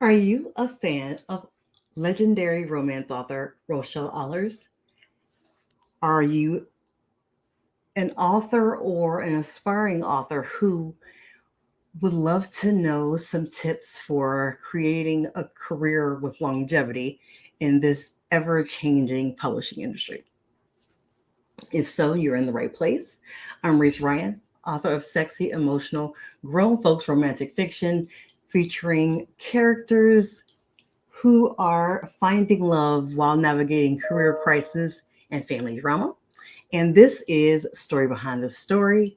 Are you a fan of legendary romance author Rochelle Alers? Are you an author or an aspiring author who would love to know some tips for creating a career with longevity in this ever changing publishing industry? If so, you're in the right place. I'm Reese Ryan, author of sexy, emotional, grown folks romantic fiction featuring characters who are finding love while navigating career crisis and family drama. And this is Story Behind the Story,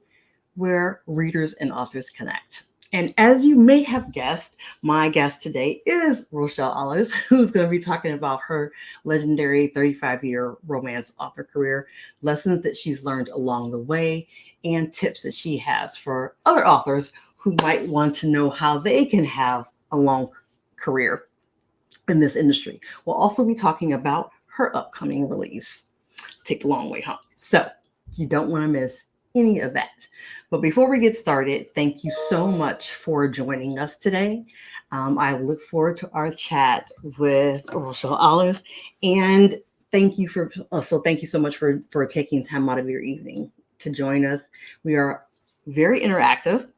where readers and authors connect. And as you may have guessed, my guest today is Rochelle Alers, who's going to be talking about her legendary 35-year romance author career, lessons that she's learned along the way, and tips that she has for other authors who might want to know how they can have a long career in this industry. We'll also be talking about her upcoming release, Take the Long Way Home. So you don't want to miss any of that. But before we get started, thank you so much for joining us today. I look forward to our chat with Rochelle Alers, and thank you so much for taking time out of your evening to join us. We are very interactive,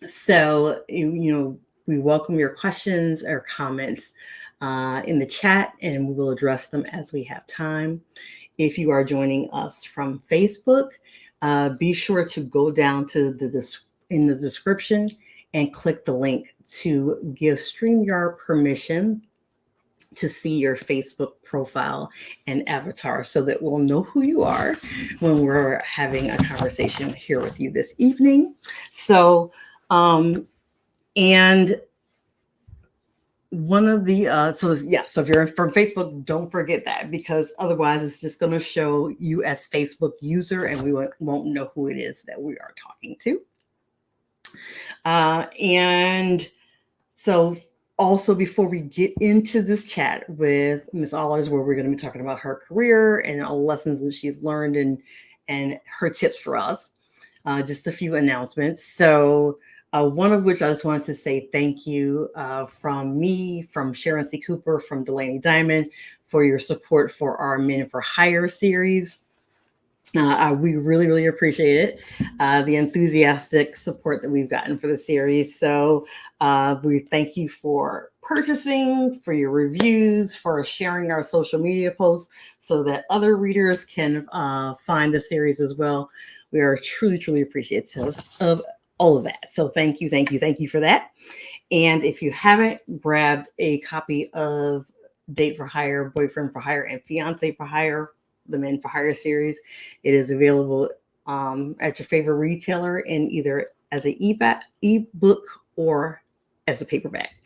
so we welcome your questions or comments in the chat, and we will address them as we have time. If you are joining us from Facebook, be sure to go down to in the description and click the link to give StreamYard permission to see your Facebook profile and avatar so that we'll know who you are when we're having a conversation here with you this evening. So, and one of the so if you're from Facebook, don't forget that, because otherwise it's just going to show you as Facebook user and we won't know who it is that we are talking to. And so also, before we get into this chat with Ms. Allers, where we're going to be talking about her career and all the lessons that she's learned and her tips for us, just a few announcements. So one of which I just wanted to say thank you from me, from Sharon C. Cooper, from Delaney Diamond, for your support for our Men for Hire series. We really, really appreciate it, the enthusiastic support that we've gotten for the series. So we thank you for purchasing, for your reviews, for sharing our social media posts so that other readers can find the series as well. We are truly, truly appreciative of all of that. So thank you for that. And if you haven't grabbed a copy of Date for Hire, Boyfriend for Hire, and Fiance for Hire, the Men for Hire series, it is available at your favorite retailer in either as an ebook or as a paperback.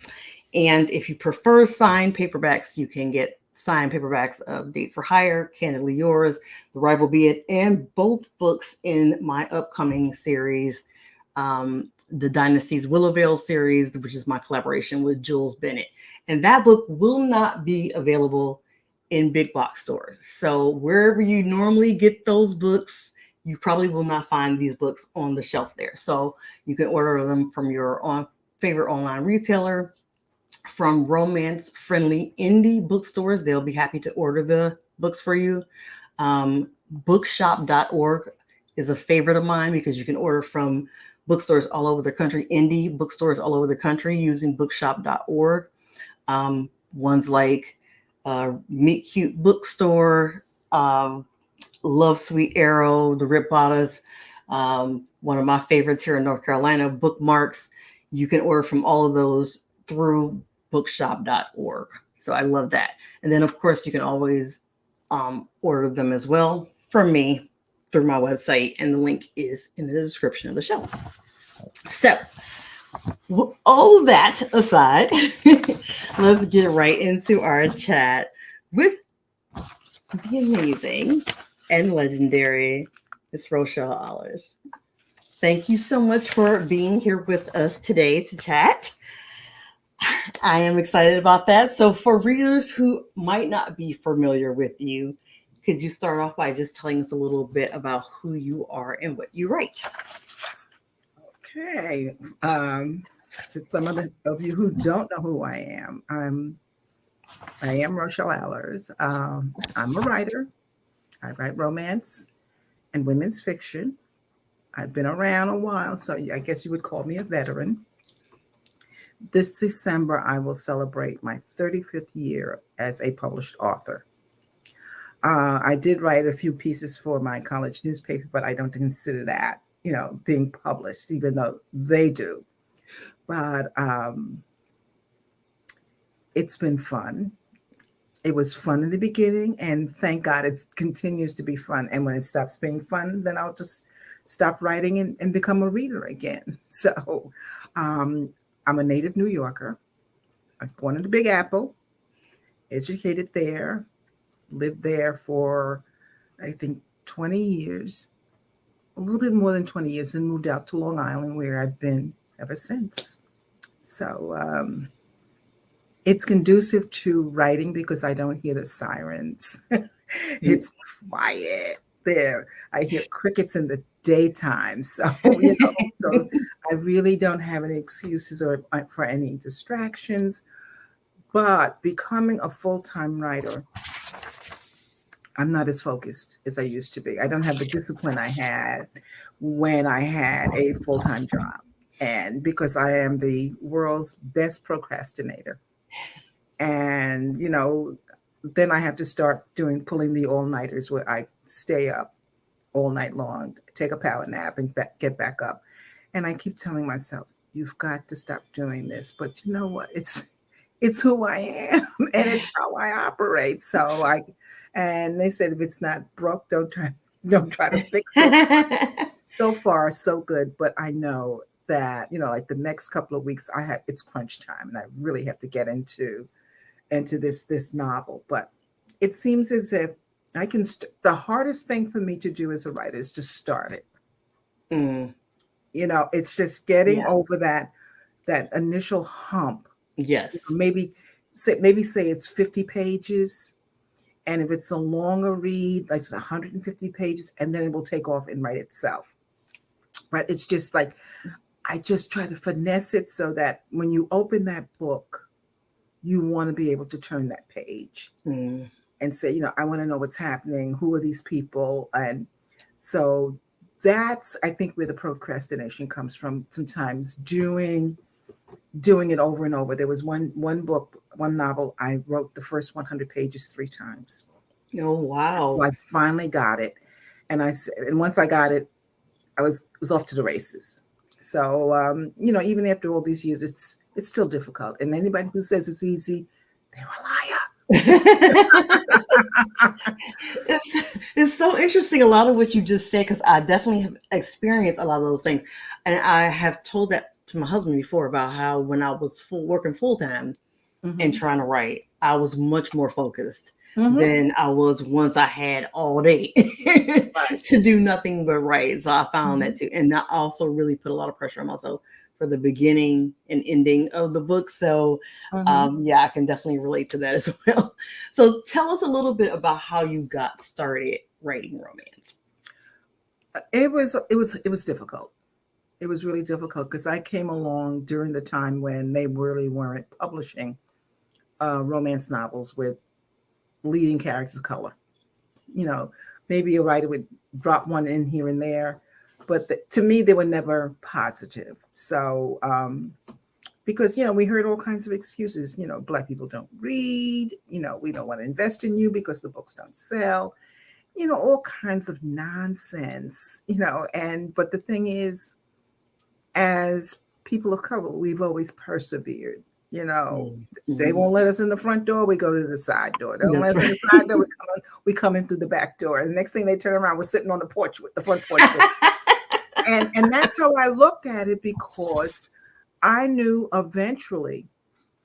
And if you prefer signed paperbacks, you can get signed paperbacks of Date for Hire, Candidly Yours, The Rival Be It, and both books in my upcoming series, the Dynasty's Willowvale series, which is my collaboration with Jules Bennett. And that book will not be available in big box stores. So wherever you normally get those books, you probably will not find these books on the shelf there. So you can order them from your favorite online retailer, from romance-friendly indie bookstores. They'll be happy to order the books for you. Bookshop.org is a favorite of mine because you can order from bookstores all over the country, indie bookstores all over the country, using bookshop.org. Ones like Meet Cute Bookstore, Love Sweet Arrow, The Rip Bottas, one of my favorites here in North Carolina, Bookmarks. You can order from all of those through bookshop.org. So I love that. And then, of course, you can always order them as well from me through my website, and the link is in the description of the show. So, all that aside, let's get right into our chat with the amazing and legendary Ms. Rochelle Alers. Thank you so much for being here with us today to chat. I am excited about that. So for readers who might not be familiar with you, could you start off by just telling us a little bit about who you are and what you write? Okay. For some of you who don't know who I am Rochelle Alers. I'm a writer. I write romance and women's fiction. I've been around a while, so I guess you would call me a veteran. This December, I will celebrate my 35th year as a published author. I did write a few pieces for my college newspaper, but I don't consider that, being published, even though they do. But it's been fun. It was fun in the beginning, and thank God it continues to be fun. And when it stops being fun, then I'll just stop writing and become a reader again. So um, I'm a native New Yorker. I was born in the Big Apple, educated there, lived there for, I think, 20 years, a little bit more than 20 years, and moved out to Long Island where I've been ever since. So it's conducive to writing because I don't hear the sirens. It's quiet there. I hear crickets in the daytime. So, so I really don't have any excuses or for any distractions. But becoming a full-time writer, I'm not as focused as I used to be. I don't have the discipline I had when I had a full-time job. And because I am the world's best procrastinator. And, then I have to start pulling the all-nighters where I stay up all night long, take a power nap and get back up. And I keep telling myself, you've got to stop doing this. But you know what? It's who I am and it's how I operate. And they said, if it's not broke, don't try to fix it. So far, so good. But I know that, like the next couple of weeks it's crunch time and I really have to get into this novel. But it seems as if I can, the hardest thing for me to do as a writer is to start it. Mm. It's just getting over that initial hump. Yes. Maybe say it's 50 pages. And if it's a longer read, like it's 150 pages, and then it will take off and write itself. But it's just like, I just try to finesse it so that when you open that book, you want to be able to turn that page and say, I want to know what's happening. Who are these people? And so that's, I think, where the procrastination comes from. Sometimes doing it over and over. There was one novel, I wrote the first 100 pages 3 times. Oh, wow. So I finally got it. And once I got it, I was off to the races. So, even after all these years, it's still difficult. And anybody who says it's easy, they're a liar. It's so interesting, a lot of what you just said, because I definitely have experienced a lot of those things. And I have told that to my husband before about how when I was working full-time and trying to write, I was much more focused than I was once I had all day to do nothing but write. So I found that too. And that also really put a lot of pressure on myself for the beginning and ending of the book. So I can definitely relate to that as well. So tell us a little bit about how you got started writing romance. It was difficult. It was really difficult because I came along during the time when they really weren't publishing romance novels with leading characters of color. Maybe a writer would drop one in here and there, but to me, they were never positive. So, because, we heard all kinds of excuses, Black people don't read, we don't want to invest in you because the books don't sell, all kinds of nonsense, but the thing is, as people of color, we've always persevered. They won't let us in the front door, we go to the side door. They don't let us in the side door, we come in through the back door. And the next thing they turn around, we're sitting on the porch with the front porch. and that's how I looked at it, because I knew eventually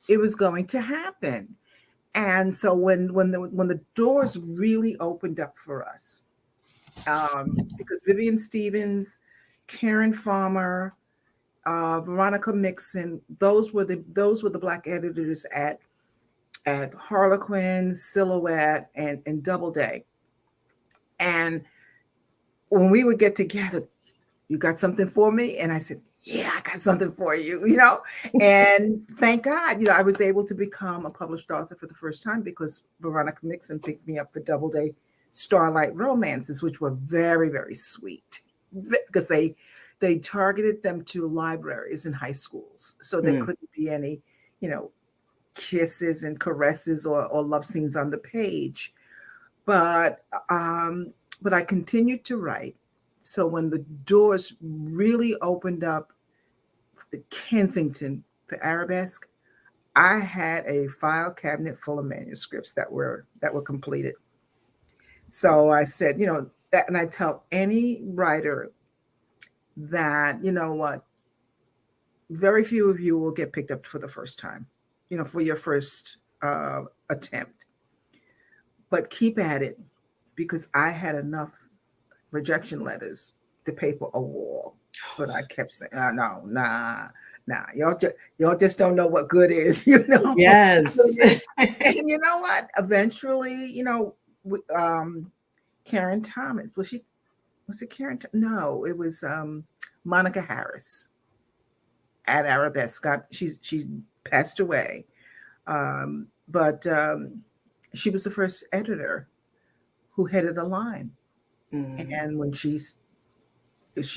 it was going to happen. And so when the doors really opened up for us, because Vivian Stevens, Karen Farmer, Veronica Mixon, those were the Black editors at Harlequin, Silhouette, and Doubleday. And when we would get together, you got something for me? And I said, yeah, I got something for you, you know? And thank God, you know, I was able to become a published author for the first time because Veronica Mixon picked me up for Doubleday Starlight Romances, which were very, very sweet because they targeted them to libraries and high schools. So there Mm, couldn't be any, you know, kisses and caresses or love scenes on the page. But but I continued to write. So when the doors really opened up Kensington for Arabesque, I had a file cabinet full of manuscripts that were completed. So I said, you know, that, and I tell any writer that, you know what, very few of you will get picked up for the first time, you know, for your first attempt, but keep at it because I had enough rejection letters to paper a wall. But I kept saying, no, nah, y'all just don't know what good is, you know. yes. And you know what? Eventually, you know, Karen Thomas was it Karen? No, it was Monica Harris at Arabesque. She passed away, but she was the first editor who headed a line. Mm, And when she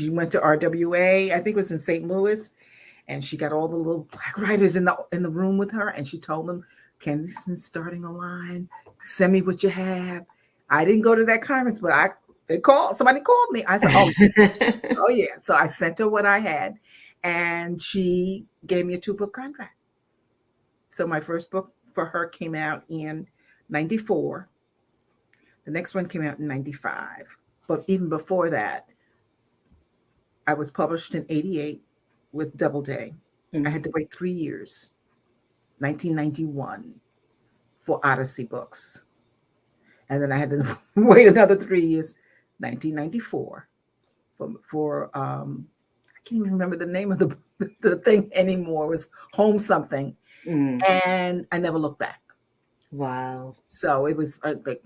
went to RWA, I think it was in St. Louis, and she got all the little black writers in the room with her, and she told them, "Candace's starting a line. Send me what you have." I didn't go to that conference, but somebody called me. I said, "Oh yeah." So I sent her what I had, and she gave me a 2-book contract. So my first book for her came out in '94. The next one came out in '95. But even before that, I was published in '88 with Doubleday. I had mm, to wait 3 years, 1991, for Odyssey Books. And then I had to wait another 3 years, 1994, I can't even remember the name of the thing anymore. It was Home Something. mm. And I never looked back. Wow. So it was like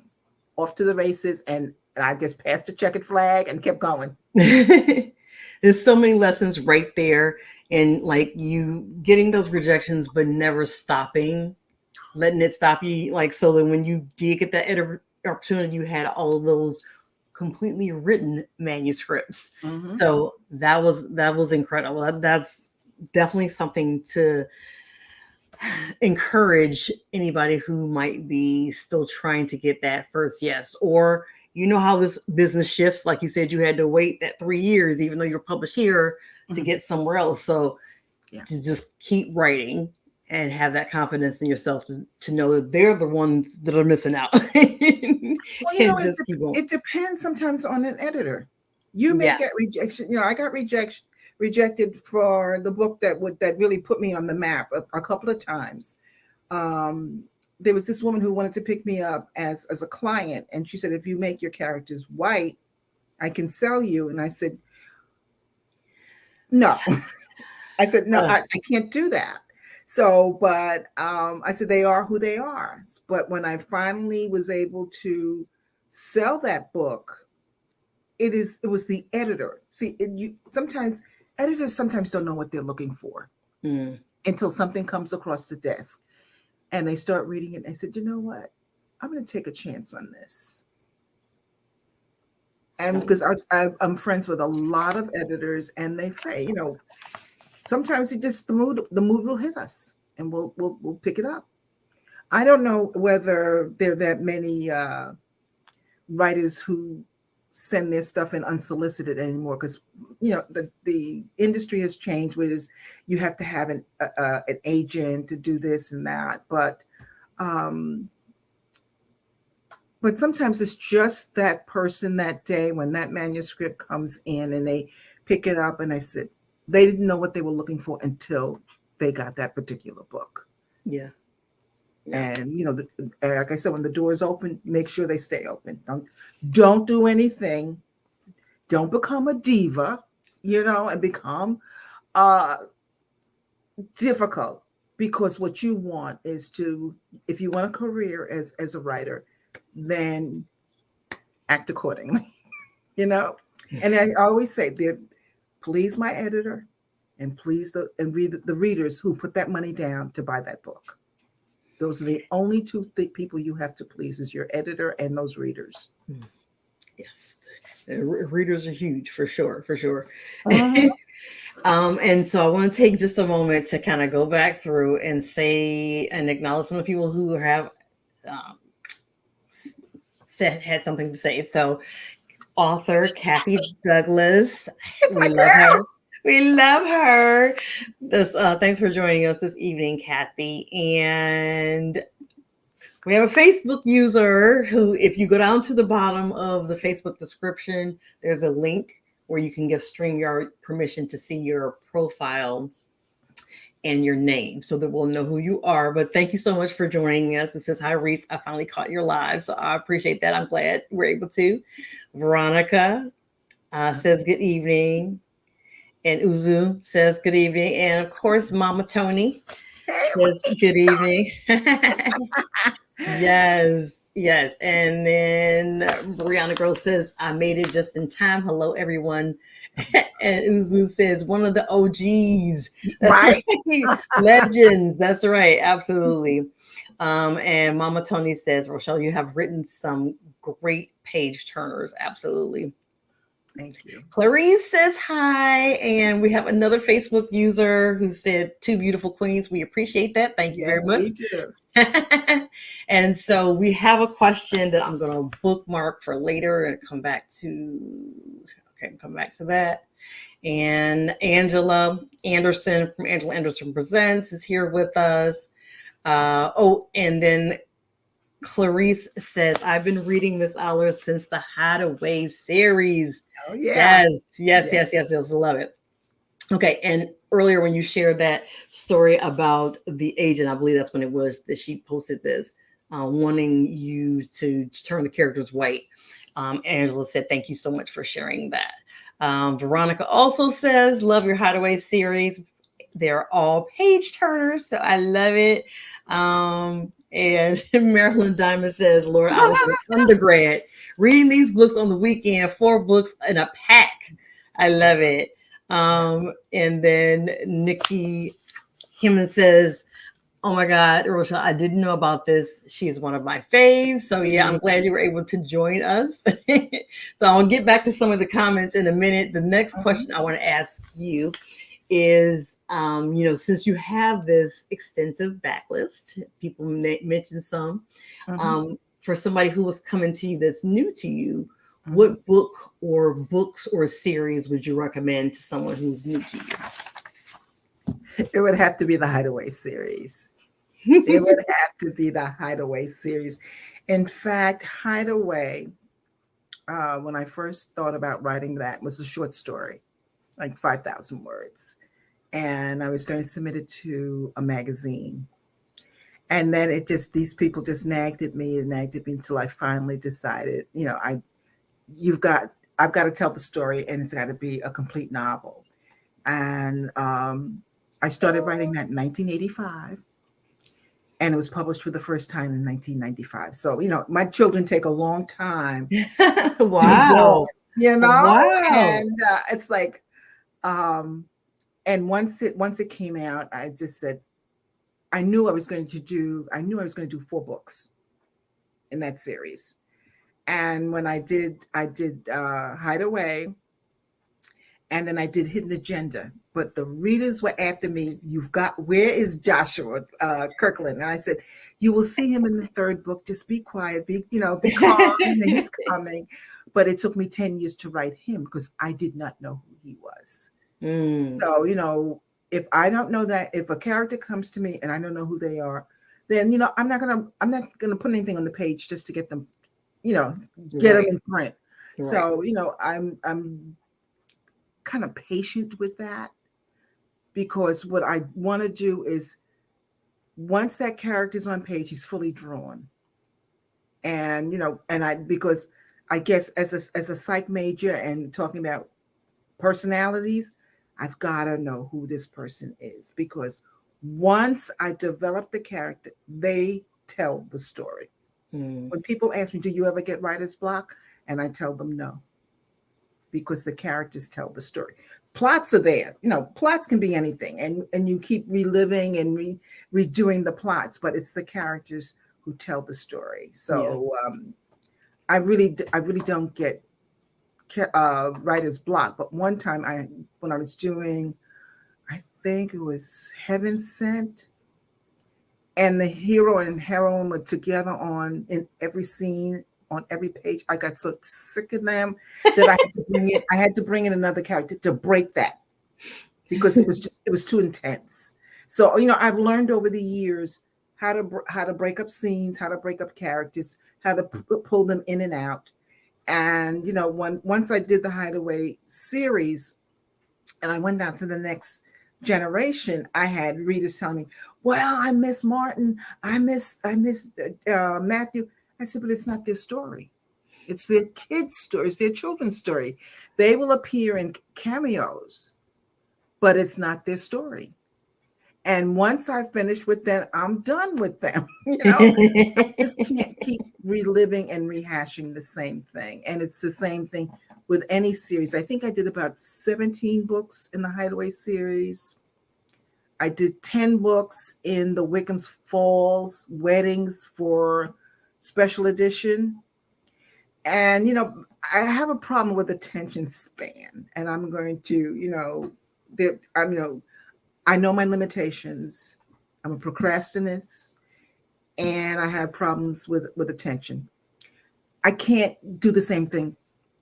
off to the races. And I just passed the checkered flag and kept going. There's so many lessons right there, and like you getting those rejections, but never stopping, letting it stop you. Like so that when you did get that opportunity, you had all of those completely written manuscripts. Mm-hmm. So that was incredible. That's definitely something to encourage anybody who might be still trying to get that first yes. Or you know how this business shifts. Like you said, you had to wait that 3 years, even though you're published here, to Mm-hmm. get somewhere else. So Yeah. to just keep writing and have that confidence in yourself to know that they're the ones that are missing out. Well, you know, And just keep going. it depends sometimes on an editor. You may Yeah. get rejection. You know, I got rejected for the book that really put me on the map a couple of times. Um, there was this woman who wanted to pick me up as a client, and she said, "If you make your characters white, I can sell you." And I said, "No." I said, "No, Uh, I can't do that." So, but I said, "They are who they are." But when I finally was able to sell that book, it was the editor. See, you sometimes editors sometimes don't know what they're looking for mm, until something comes across the desk and they start reading it. And I said, "You know what? I'm going to take a chance on this." And because I'm friends with a lot of editors, and they say, you know, sometimes it just the mood will hit us, and we'll pick it up. I don't know whether there are that many writers who send their stuff in unsolicited anymore because you know the industry has changed, whereas you have to have an agent to do this and that. Um, but sometimes it's just that person that day when that manuscript comes in and they pick it up and they said they didn't know what they were looking for until they got that particular book. yeah. Yeah. And you know, like I said, when the doors open, make sure they stay open. Don't do anything. Don't become a diva, you know, and become uh difficult because what you want is to, if you want a career as a writer, then act accordingly, you know. And I always say, please my editor, and please and read the readers who put that money down to buy that book. Those are the only two people you have to please, is your editor and those readers. Yes, readers are huge for sure, for sure. Uh-huh. And so I want to take just a moment to kind of go back through and say and acknowledge some of the people who have um, had something to say. So, author Kathy Douglas, It's my we love girl. her. We love her. Thanks for joining us this evening, Kathy. And we have a Facebook user who, if you go down to the bottom of the Facebook description, there's a link where you can give StreamYard permission to see your profile and your name so that we'll know who you are. But thank you so much for joining us. This is Hi Reese. I finally caught your live, so I appreciate that. I'm glad we're able to. Veronica says good evening. And Uzu says good evening. And of course, Mama Tony Hey, says good evening. Yes, yes. And then Brianna Girl says, I made it just in time. Hello, everyone. And Uzu says, one of the OGs. That's right? right. Legends. That's right. Absolutely. And Mama Tony says, Rochelle, you have written some great page turners. Absolutely. Thank you. Clarice says hi. And we have another Facebook user who said, two beautiful queens. We appreciate that. Thank you very Yes, much. we do. And so we have a question that I'm going to bookmark for later and come back to. Okay, come back to that. And Angela Anderson from Angela Anderson Presents is here with us. And then Clarice says, I've been reading Miss Allers since the Hideaway series. Oh yeah. Yes. Love it. Okay, and earlier when you shared that story about the agent, I believe that's when it was that she posted this, wanting you to turn the characters white. Angela said, thank you so much for sharing that. Veronica also says, love your Hideaway series. They're all page turners, so I love it. And Marilyn Diamond says, Lord, I was an undergrad reading these books on the weekend, 4 books in a pack. I love it. And then Nikki Himman says, oh my God, Rochelle, I didn't know about this. She's one of my faves. So yeah, I'm glad you were able to join us. So I'll get back to some of the comments in a minute. The next question I want to ask you is, since you have this extensive backlist, people mentioned some, for somebody who was coming to you that's new to you, what book or books or series would you recommend to someone who's new to you? It would have to be the Hideaway series. It would have to be the Hideaway series. In fact, Hideaway, when I first thought about writing that, was a short story, like 5,000 words. And I was going to submit it to a magazine. And then these people just nagged at me until I finally decided, I've got to tell the story, and it's got to be a complete novel. And I started writing that in 1985, and it was published for the first time in 1995. So, my children take a long time. Wow. To learn, Wow. and it's like, and once it came out, I just said, I knew I was going to do 4 books in that series. And when I did Hideaway, and then I did Hidden Agenda. But the readers were after me. Where is Joshua Kirkland? And I said, you will see him in the 3rd book. Just be quiet, be calm. He's coming. But it took me 10 years to write him because I did not know who he was. So, if I don't know that, if a character comes to me and I don't know who they are, then, I'm not gonna put anything on the page just to get them, get them in print. Right. So, I'm kind of patient with that, because what I want to do is, once that character's on page, he's fully drawn. And, because I guess as a psych major and talking about personalities, I've got to know who this person is, because once I develop the character, they tell the story. When people ask me, do you ever get writer's block? And I tell them no, because the characters tell the story. plots are there. Plots can be anything, and you keep reliving and redoing the plots, but it's the characters who tell the story. Yeah. So I really don't get writer's block. But one time, when I was doing, I think it was Heaven Sent, and the hero and heroine were together in every scene, on every page. I got so sick of them that I had to bring in another character to break that, because it was too intense. So I've learned over the years how to break up scenes, how to break up characters, how to pull them in and out. And once I did the Hideaway series, and I went down to the next generation, I had readers telling me, "Well, I miss Martin, I miss Matthew." I said, "But it's not their story. It's their kids' story. It's their children's story. They will appear in cameos, but it's not their story. And once I finish with them, I'm done with them." I just can't keep reliving and rehashing the same thing. And it's the same thing with any series. I think I did about 17 books in the Hideaway series. I did 10 books in the Wickham's Falls Weddings for special edition. And, I have a problem with attention span. And I'm going to, I know my limitations. I'm a procrastinist, and I have problems with attention. I can't do the same thing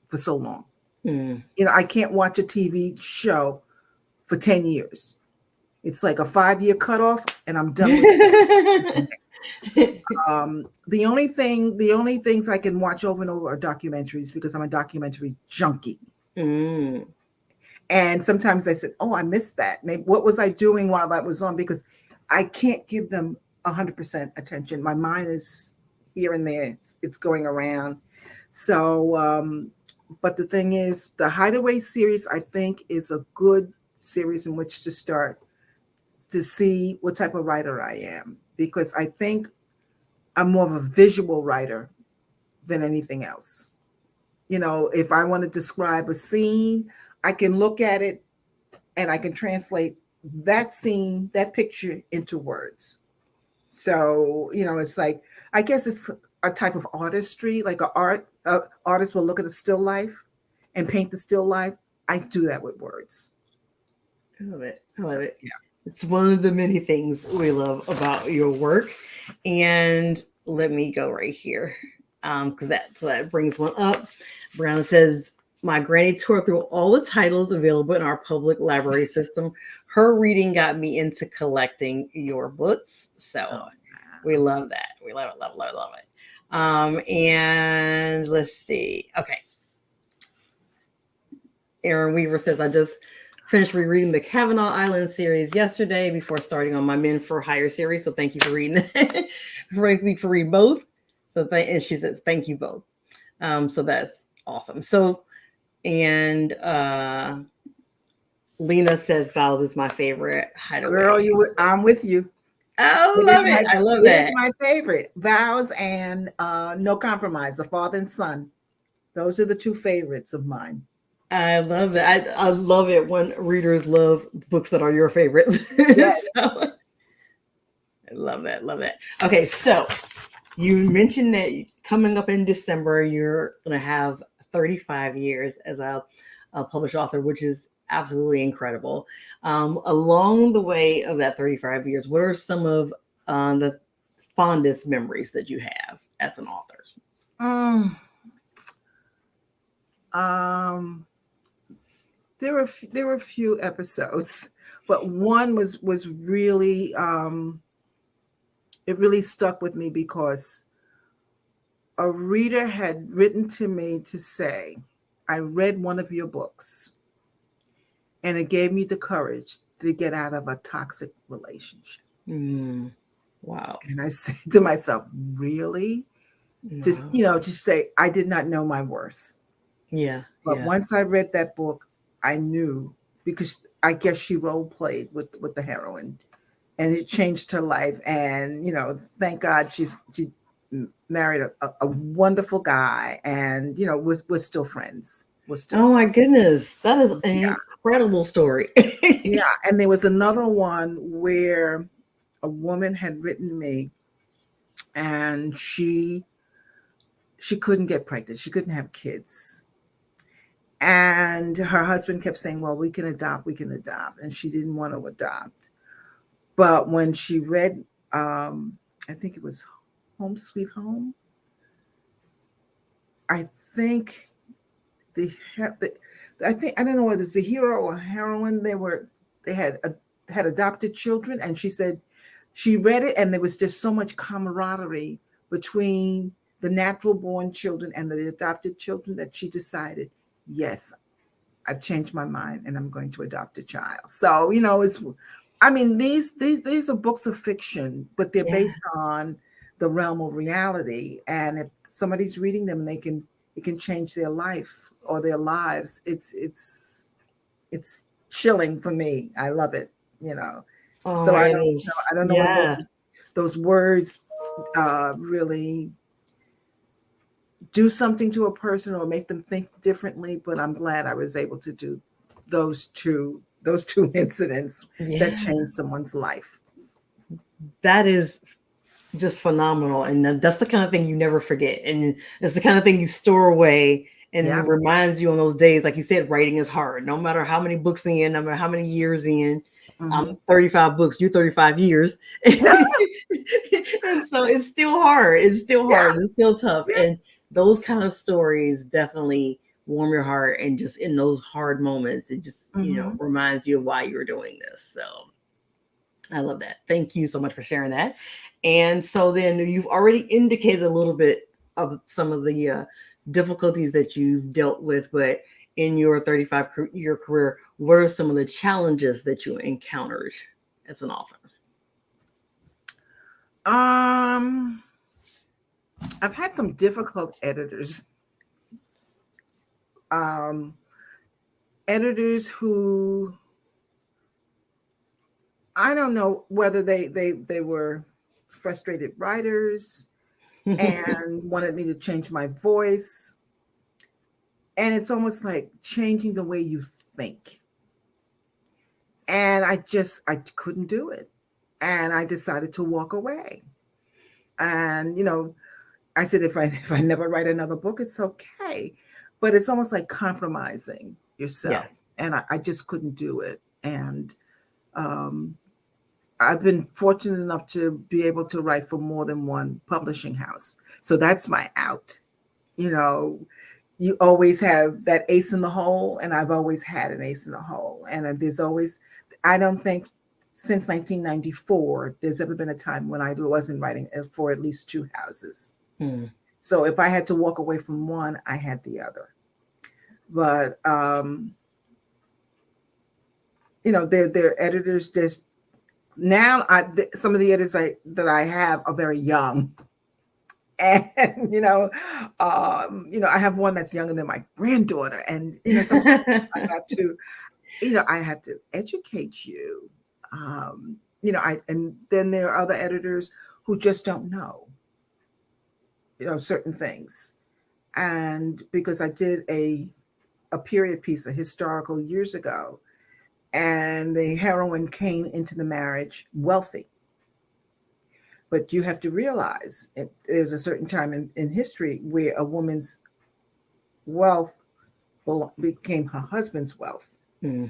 for so long. I can't watch a TV show for 10 years. It's like a 5-year cutoff, and I'm done with it. The only things I can watch over and over are documentaries, because I'm a documentary junkie. And sometimes I said, "Oh, I missed that. Maybe what was I doing while that was on?" Because I can't give them 100% attention. My mind is here and there. It's going around. So, but the thing is, the Hideaway series, I think, is a good series in which to start to see what type of writer I am, because I think I'm more of a visual writer than anything else. If I want to describe a scene, I can look at it and I can translate that scene, that picture, into words. So, it's like, I guess it's a type of artistry, like artist will look at a still life and paint the still life. I do that with words. I love it. I love it. Yeah. It's one of the many things we love about your work. And let me go right here, because that brings one up. Brown says, "My granny tore through all the titles available in our public library system. Her reading got me into collecting your books." So we love that. We love it, love it, love it, love it. And let's see. Okay. Aaron Weaver says, "I just finished rereading the Kavanaugh Island series yesterday before starting on my Men for Hire series. So thank you for reading that." Thank you for reading both. And she says, "Thank you both." So that's awesome. So, and Lena says, "Vows is my favorite Hideaway." Girl, I'm with you. I love it. I love that. It is my favorite. Vows and No Compromise, The Father and Son. Those are the two favorites of mine. I love that. I love it when readers love books that are your favorites. Yes. So, I love that. Love that. Okay, so you mentioned that coming up in December, you're going to have 35 years as a published author, which is absolutely incredible. Along the way of that 35 years, what are some of the fondest memories that you have as an author? There were a few episodes, but one was really it really stuck with me, because a reader had written to me to say, "I read one of your books, and it gave me the courage to get out of a toxic relationship." Wow. And I said to myself, "Really?" No. Just say, I did not know my worth. Yeah. But once I read that book, I knew, because I guess she role played with the heroine, and it changed her life. And thank God she married a wonderful guy, and we're still friends. was Oh my difficult. goodness. That is an Yeah. incredible story. Yeah. And there was another one where a woman had written me, and she couldn't get pregnant. She couldn't have kids. And her husband kept saying, well, we can adopt, we can adopt. And she didn't want to adopt. But when she read, I think it was Home Sweet Home, I think the, the I think, I don't know whether it's the hero or heroine, they had adopted children, and she said she read it and there was just so much camaraderie between the natural born children and the adopted children that she decided, yes, I've changed my mind and I'm going to adopt a child. So, it's, I mean, these are books of fiction, but they're Yeah. based on the realm of reality. And if somebody's reading them, it can change their life or their lives. It's chilling for me. I love it, you know. Oh So my goodness. I don't know whether Yeah. those words really do something to a person or make them think differently, but I'm glad I was able to do those two incidents that Yeah. changed someone's life. That is just phenomenal. And that's the kind of thing you never forget. And it's the kind of thing you store away and it Yeah. reminds you on those days, like you said, writing is hard. No matter how many books in, no matter how many years in. I'm Hmm. 35 books, you're 35 years. And so it's still hard. It's still Yeah. hard. It's still tough. Yeah. And those kind of stories definitely warm your heart. And just in those hard moments, it just, Hmm. reminds you of why you're doing this. So I love that. Thank you so much for sharing that. And so then you've already indicated a little bit of some of the difficulties that you've dealt with, but in your 35-year career, what are some of the challenges that you encountered as an author? Um, I've had some difficult editors. Um, Editors who, I don't know whether they were frustrated writers and wanted me to change my voice. And it's almost like changing the way you think. And I couldn't do it. And I decided to walk away. And, I said, if I if I never write another book, it's okay. But it's almost like compromising Yes. yourself. And I just couldn't do it. And um, I've been fortunate enough to be able to write for more than one publishing house. So that's my out. You know, you always have that ace in the hole, and I've always had an ace in the hole. And there's always, I don't think since 1994, there's ever been a time when I wasn't writing for at least two houses. Hmm. So if I had to walk away from one, I had the other. But they're editors. Just now, some of the editors that I have are very young, and I have one that's younger than my granddaughter, and sometimes I have to, I have to educate you. I and then there are other editors who just don't know, certain things, and because I did a period piece, a historical years ago, and the heroine came into the marriage wealthy. But you have to realize there's a certain time in history where a woman's wealth became her husband's wealth. Hmm.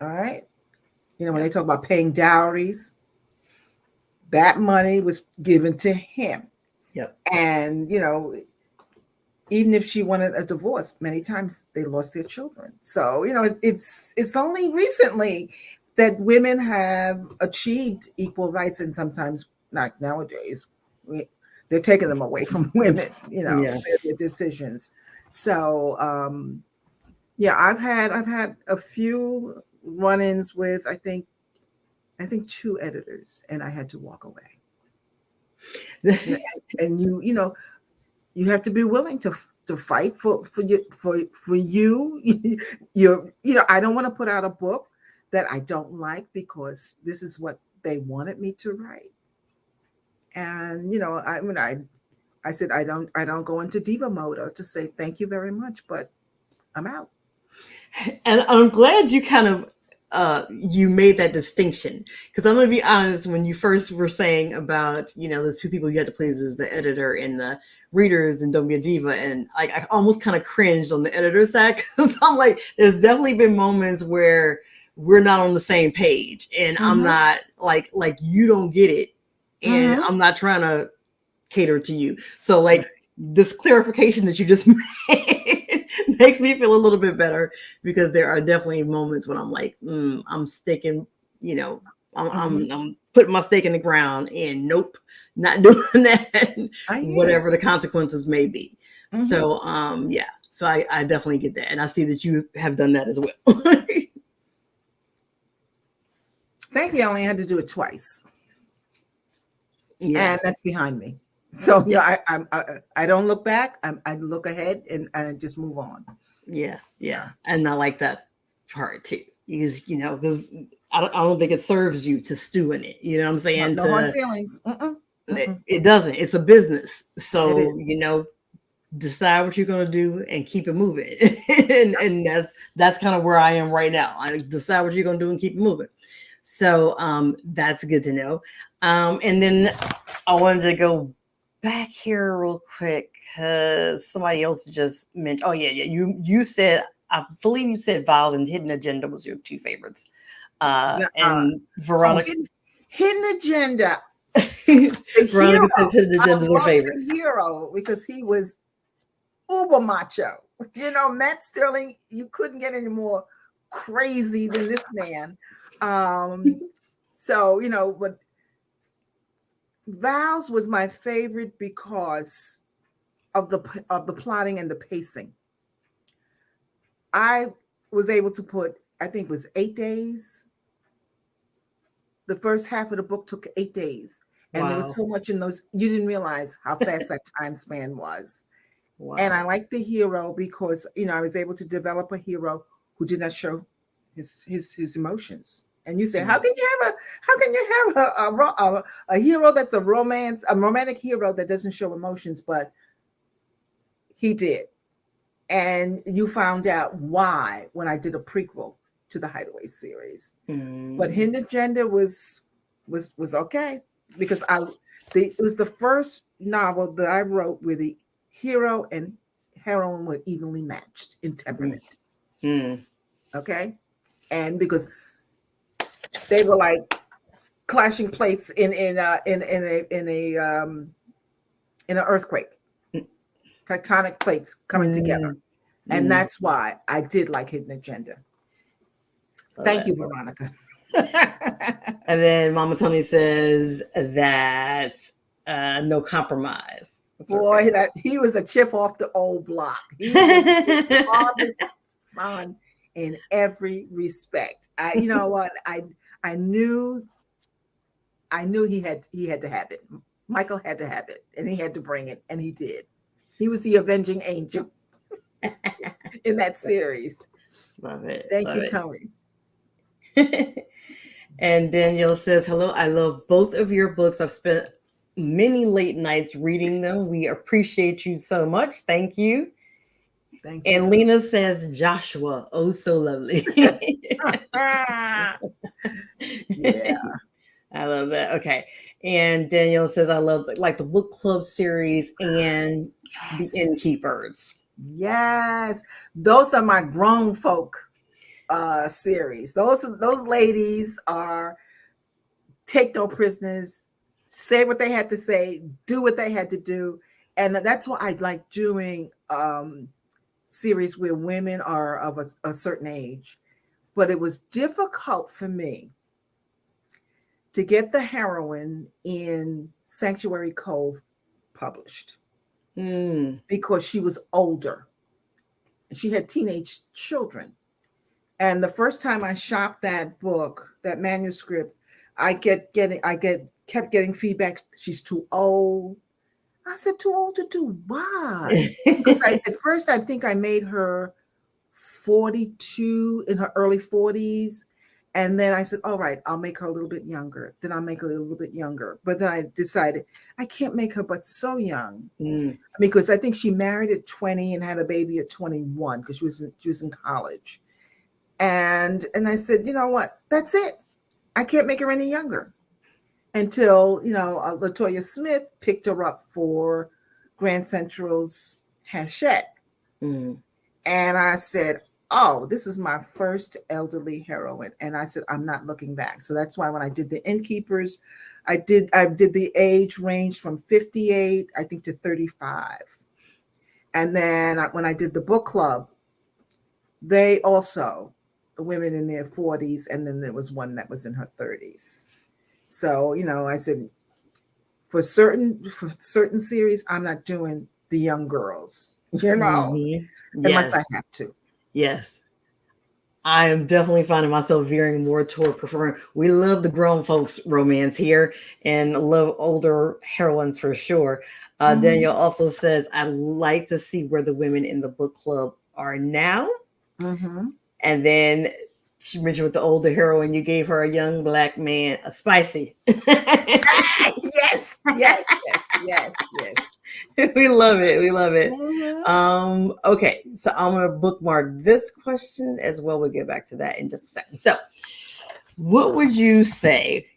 All right. When Yep. they talk about paying dowries, that money was given to him. Yep. And, even if she wanted a divorce, many times they lost their children. So, it's only recently that women have achieved equal rights, and sometimes, like nowadays, they're taking them away from women, Yeah. their decisions. So, yeah, I've had a few run-ins with I think two editors, and I had to walk away. Yeah, and you have to be willing to fight for you. I don't want to put out a book that I don't like because this is what they wanted me to write. And I said I don't go into diva mode or to say thank you very much, but I'm out. And I'm glad you kind of you made that distinction, because I'm going to be honest. When you first were saying about the two people you had to please is the editor and the readers and Don't Be a Diva, and I almost kind of cringed on the editor side, because I'm like, there's definitely been moments where we're not on the same page, and I'm Mm-hmm. not like you don't get it, and Mm-hmm. I'm not trying to cater to you. So like Right. this clarification that you just made makes me feel a little bit better, because there are definitely moments when I'm like, I'm sticking, you know, Mm-hmm. I'm putting my stake in the ground, and nope, not doing that, I hear you. whatever the consequences may be. Mm-hmm. So yeah, so I definitely get that, and I see that you have done that as well. Thank you. I only had to do it twice, Yeah, and that's behind me. So yeah, I don't look back. I look ahead and I just move on. yeah, yeah, Yeah. and I like that part too, because I don't think it serves you to stew in it. You know what I'm No, saying? no hard feelings. Mm-mm. Mm-mm. It doesn't. It's a business, It so is. decide what you're going to do and keep it moving. And that's kind of where I am right now. I decide what you're going to do and keep it moving. So that's good to know. And then I wanted to go back here real quick, because somebody else just mentioned. Oh yeah, yeah. You said, I believe you said Vials and Hidden Agenda was your two favorites. Yeah, And oh, Veronica, hidden agenda. The hero. Veronica says Hidden I Agenda is her love favorite. the hero because he was uber macho. Matt Sterling, you couldn't get any more crazy than this man. Um, so, but Vows was my favorite because of the plotting and the pacing. I was able to put, I think it was 8 days. The first half of the book took 8 days. And there was Wow, so much in those, you didn't realize how fast that time span was. And I wow. like the hero because I was able to develop a hero who did not show his emotions. And you say, how Mm. can you have a hero that's a romantic hero that doesn't show emotions? But he did, and you found out why when I did a prequel to the Hideaway series. But Mm. Hidden Agenda was okay because it was the first novel that I wrote where the hero and heroine were evenly matched in Mm. temperament. Mm. Okay, and because they were like clashing plates in an earthquake, tectonic plates coming together, Mm. and Mm. that's why I did like Hidden Agenda. Love Thank that. you, Veronica. And then Mama Tony says that no compromise. That's her Boy, favorite. that he was a chip off the old block. He was his father's son in every respect. You know what? I knew he had to have it. Michael had to have it, and he had to bring it, and he did. He was the avenging angel in that series. Love it. Thank Love you, Tony. it. And Danielle says, hello, I love both of your books. I've spent many late nights reading them. We appreciate you so much. Thank you. Thank And you. Lena says, Joshua, oh, so lovely. Yeah. I love that. Okay. And Danielle says, I love like the book club series and the Yes. innkeepers. Yes. Those are my grown folk series. Those ladies are take no prisoners, say what they had to say, do what they had to do. And that's why I like doing series where women are of a certain age. But it was difficult for me to get the heroine in Sanctuary Cove published Mm. because she was older. She had teenage children. And the first time I shopped that book, that manuscript, kept getting feedback. She's too old. I said, too old to do what? Because at first I think I made her 42 in her early 40s. And then I said, all right, I'll make her a little bit younger. Then I'll make her a little bit younger. But then I decided I can't make her but so young. Mm. Because I think she married at 20 and had a baby at 21 because she was in college. And I said, you know what? That's it. I can't make her any younger until, Latoya Smith picked her up for Grand Central's Hachette. Mm. And I said, oh, this is my first elderly heroine. And I said, I'm not looking back. So that's why when I did the Innkeepers, I did the age range from 58, I think, to 35. And then when I did the book club, they also, the women in their 40s, and then there was one that was in her 30s. So, I said, for certain series, I'm not doing the young girls, Mhm. unless I Yes. have to. Yes. I am definitely finding myself veering more toward preferring. We love the grown folks romance here and love older heroines for sure. Mhm. Daniel also says, I like to see where the women in the book club are now. Mhm. And then she mentioned with the older heroine, you gave her a young black man, a spicy. Yes, yes, yes, yes, yes. We love it. We love it. Mhm. Okay, so I'm gonna bookmark this question as well. We'll get back to that in just a second. So, what would you say?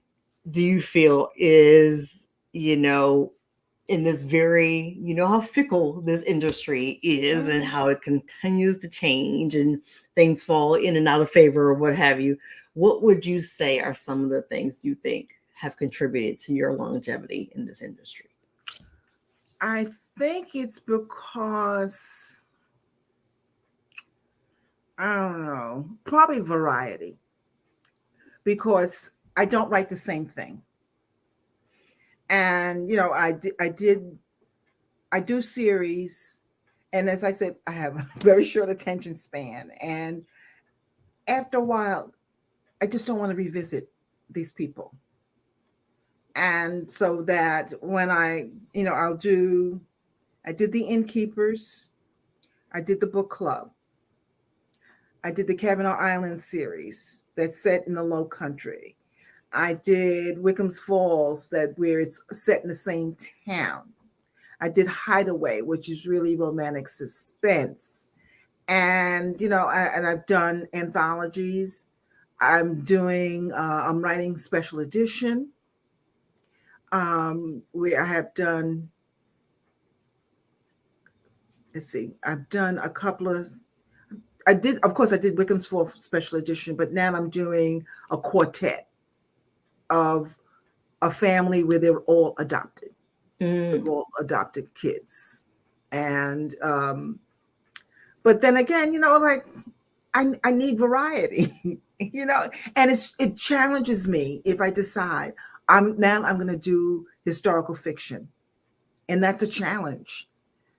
Do you feel is in this very how fickle this industry is and Mhm. how it continues to change and things fall in and out of favor or what have you? What would you say are some of the things you think have contributed to your longevity in this industry? I think it's because I don't know, probably variety, because I don't write the same thing. And I do series, and as I said, I have a very short attention span, and after a while, I just don't want to revisit these people. And so that when I did the Innkeepers, I did the book club, I did the Kavanaugh Island series that's set in the Low Country. I did Wickham's Falls, that where it's set in the same town. I did Hideaway, which is really romantic suspense. And I've done anthologies. I'm writing special edition, where I have done, let's see, I've done a couple of, of course, I did Wickham's Falls special edition, but now I'm doing a quartet of a family where they're all adopted. They're Mm. all adopted kids. And but then again, like I need variety, and it challenges me if I decide I'm gonna do historical fiction. And that's a challenge.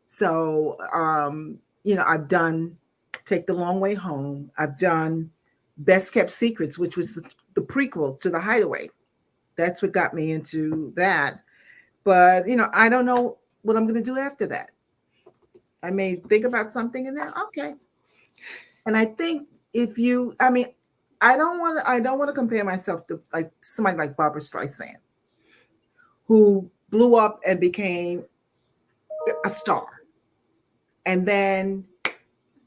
So I've done Take the Long Way Home. I've done Best Kept Secrets, which was the prequel to The Hideaway. That's what got me into that. But I don't know what I'm going to do after that. I may think about something and then okay. And I think I mean, I don't want to compare myself to like somebody like Barbara Streisand, who blew up and became a star, and then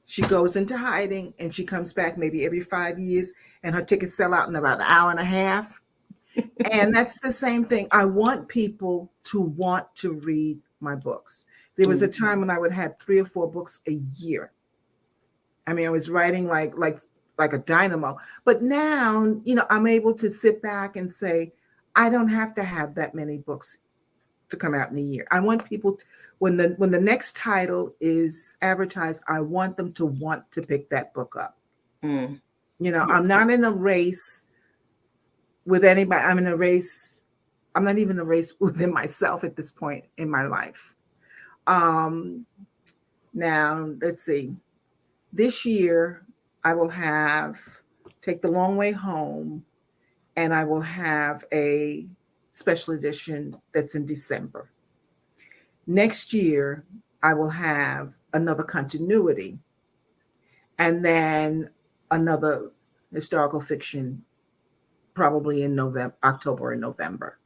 she goes into hiding and she comes back maybe every 5 years, and her tickets sell out in about an hour and a half. And that's the same thing. I want people to want to read my books. There was a Mm. time when I would have 3 or 4 books a year. I mean, I was writing like a dynamo. But now, I'm able to sit back and say, I don't have to have that many books to come out in a year. I want people, when the next title is advertised, I want them to want to pick that book up. Mm. I'm Yes. not in a race with anybody. I'm not even in a race within myself at this point in my life. Um, Now, let's see. This year, I will have Take the Long Way Home, and I will have a special edition that's in December. Next year, I will have another continuity, and then another historical fiction probably in November, October and November.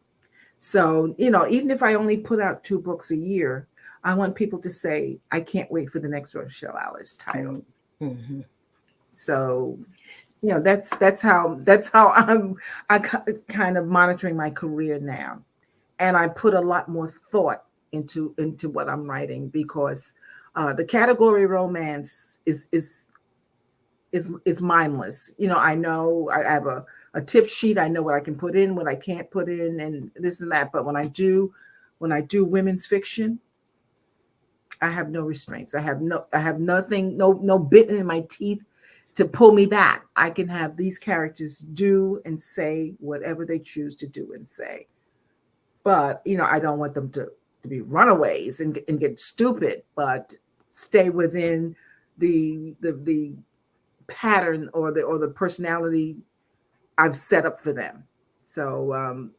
So, even if I only put out 2 books a year, I want people to say, I can't wait for the next Rochelle Alers title. Mm-hmm. So, that's how kind of monitoring my career now. And I put a lot more thought into what I'm writing, because the category romance is mindless. I know I have a tip sheet. I know what I can put in, what I can't put in, and this and that. But when I do women's fiction, I have no restraints. I have nothing, no bit in my teeth to pull me back. I can have these characters do and say whatever they choose to do and say. But I don't want them to be runaways and get stupid, but stay within the pattern or the personality I've set up for them. So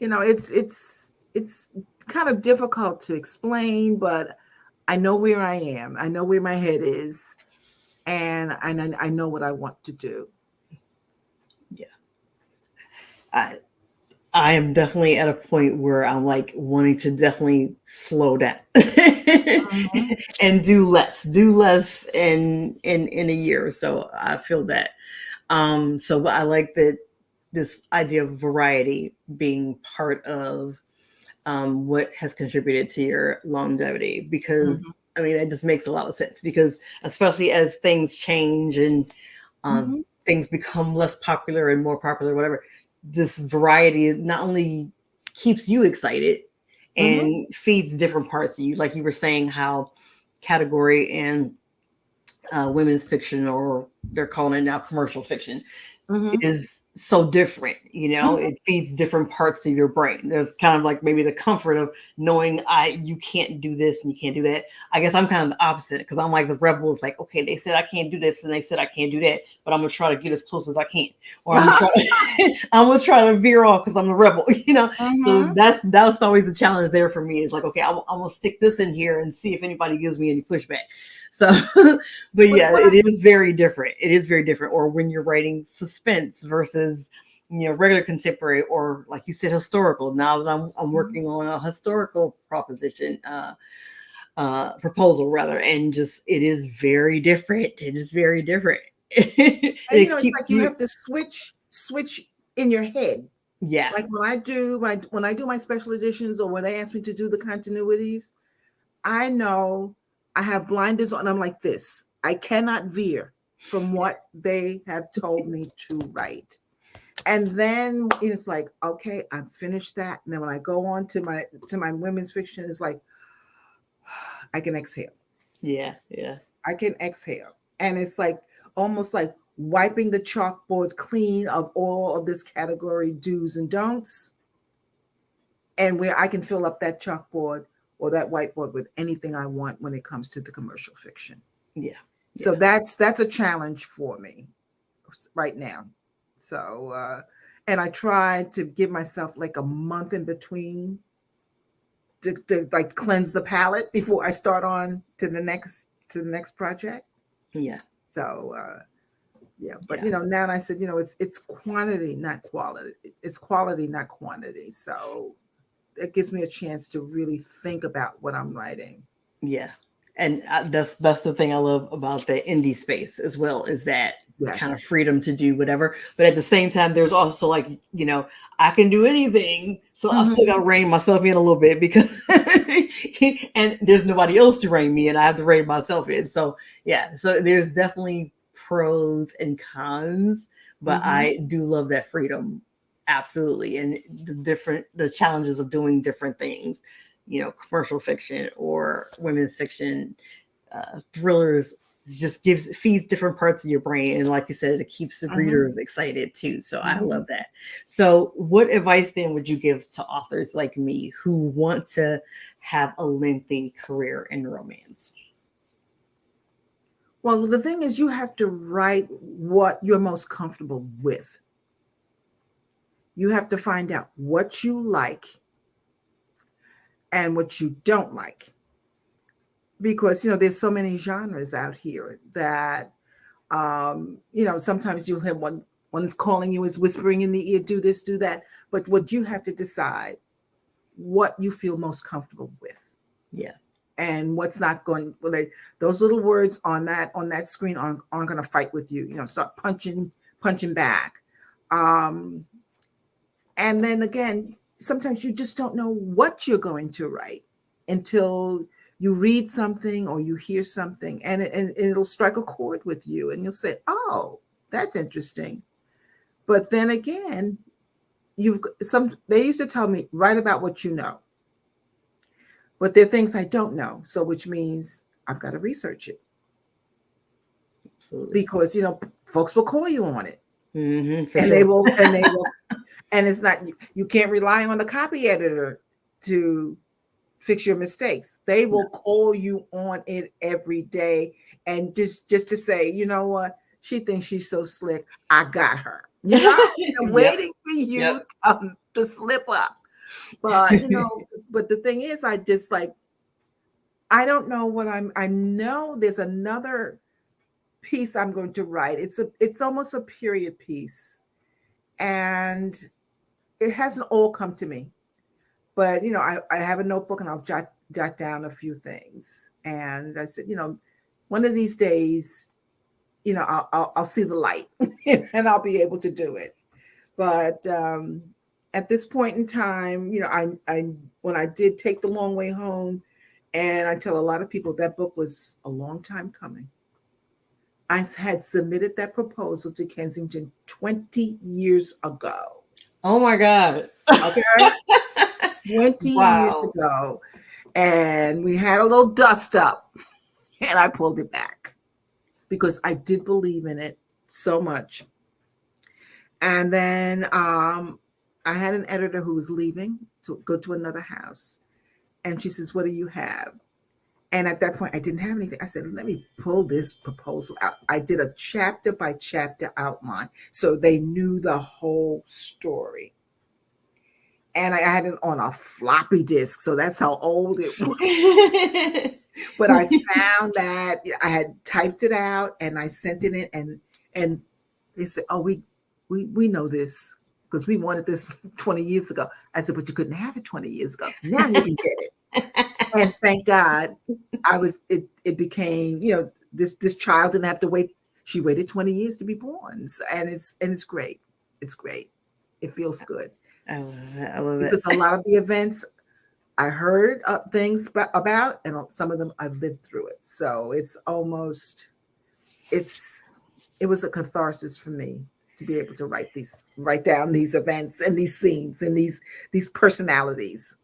it's kind of difficult to explain, but I know where I am. I know where my head is, and I know what I want to do. Yeah. I am definitely at a point where I'm like wanting to definitely slow down Mhm. and do less in a year. So I feel that. So I like that this idea of variety being part of what has contributed to your longevity, because Mhm. I mean that just makes a lot of sense, because especially as things change and um, Mhm. things become less popular and more popular, whatever, this variety not only keeps you excited Mhm. and feeds different parts of you, like you were saying, how category and women's fiction, or they're calling it now commercial fiction, Mhm. is so different. Mhm. It feeds different parts of your brain. There's kind of like maybe the comfort of knowing you can't do this and you can't do that. I guess I'm kind of the opposite, because I'm like the rebel. Is like, okay, they said I can't do this and they said I can't do that, but I'm gonna try to get as close as I can, or I'm gonna try I'm gonna try to veer off because I'm the rebel. So Mhm. that's always the challenge there for me. Is like, okay, I'm gonna stick this in here and see if anybody gives me any pushback. So but What yeah, what I it is very different. It is very different. Or when you're writing suspense versus regular contemporary, or like you said, historical. Now that I'm Mhm. working on a historical proposal rather, and just it is very different. It is very different. and It it's keeps like you you, have to switch in your head. yeah, Like when I do my special editions, or when they ask me to do the continuities, I know I have blinders on. I'm like this. I cannot veer from what they have told me to write. And then it's like, okay, I've finished that. And then when I go on to my women's fiction, it's like I can exhale. yeah, yeah, I can exhale. And it's like almost like wiping the chalkboard clean of all of this category do's and don'ts, and where I can fill up that chalkboard or that whiteboard with anything I want when it comes to the commercial fiction. yeah, So yeah, that's a challenge for me right now. So and I try to give myself like a month in between to like cleanse the palate before I start on to the next project. yeah, So yeah, but yeah. now I said, it's quantity, not quality. It's quality, not quantity. So it gives me a chance to really think about what I'm writing. Yeah. And that's the thing I love about the indie space as well, is that kind of Yes. freedom to do whatever. But at the same time, there's also like, I can do anything. So I still got Hmm. to rein myself in a little bit, because and there's nobody else to rein me in. I have to rein myself in. So yeah, so there's definitely pros and cons, but Hmm. I do love that freedom. Absolutely. And the challenges of doing different things, commercial fiction or women's fiction, thrillers, just feeds different parts of your brain, and like you said, it keeps the Hmm. readers excited too. So I Hmm. love that. So what advice then would you give to authors like me who want to have a lengthy career in romance? Well, the thing is, you have to write what you're most comfortable with. You have to find out what you like and what you don't like, because there's so many genres out here that sometimes you'll have one one is calling you, is whispering in the ear, do this, do that. But what you have to decide, what you feel most comfortable with. Yeah. And what's not going, well, those little words on that screen aren't going to fight with you. Start punching back. And then again, sometimes you just don't know what you're going to write until you read something or you hear something, and it'll strike a chord with you, and you'll say, "Oh, that's interesting." But then again, they used to tell me, write about what you know. But there are things I don't know. So which means I've got to research it. Absolutely. Because, folks will call you on it. For And sure. they will, and it's not, you can't rely on the copy editor to fix your mistakes. They will call you on it every day. And just to say, you know what? She thinks she's so slick. I got her. They're Yep. waiting for you Yep. to slip up. But, but the thing is, I just I don't know what I know there's another piece I'm going to write. It's almost a period piece. And it hasn't all come to me. But, I have a notebook and I'll jot down a few things. And I said, one of these days, I'll see the light and I'll be able to do it. But at this point in time, I when I did Take the Long Way Home, and I tell a lot of people that book was a long time coming. I had submitted that proposal to Kensington 20 years ago. Oh my God. Okay. 20 years Wow. ago. And we had a little dust up, and I pulled it back because I did believe in it so much. And then I had an editor who was leaving to go to another house. And she says, "What do you have?" And at that point, I didn't have anything. I said, "Let me pull this proposal out." I did a chapter by chapter outline so they knew the whole story. And I had it on a floppy disk. So that's how old it was. But I found that I had typed it out and I sent it in, and they said, "Oh, we know this because we wanted this 20 years ago." I said, "But you couldn't have it 20 years ago. Now you can get it." And thank God it became, this child didn't have to wait. She waited 20 years to be born. And it's great. It's great. It feels good. I love it. I love it. Because a lot of the events I heard things about, and some of them I've lived through it. So it was a catharsis for me to be able to write down these events and these scenes and these personalities.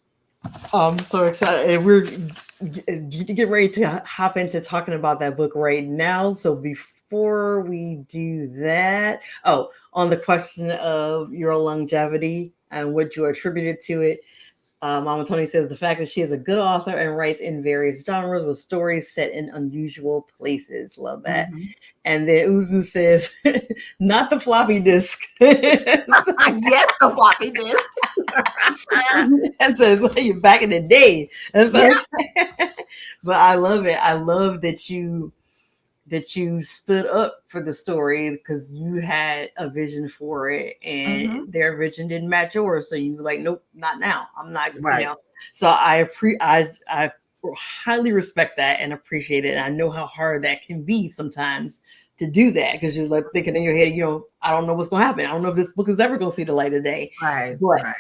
I'm so excited. And we're getting ready to hop into talking about that book right now. So before we do that, on the question of your longevity and what you attributed to it, Mama Tony says the fact that she is a good author and writes in various genres with stories set in unusual places. Love that. Mm-hmm. And then Uzu says, not the floppy disk. Yes, the floppy disk. That's like back in the day. Yeah. But I love it. I love that you stood up for the story because you had a vision for it and Mm-hmm. their vision didn't match yours. So you were like, nope, not now. I'm not, Right. So I highly respect that and appreciate it. And I know how hard that can be sometimes to do that because you're like thinking in your head, I don't know what's going to happen. I don't know if this book is ever going to see the light of day. Right. But right.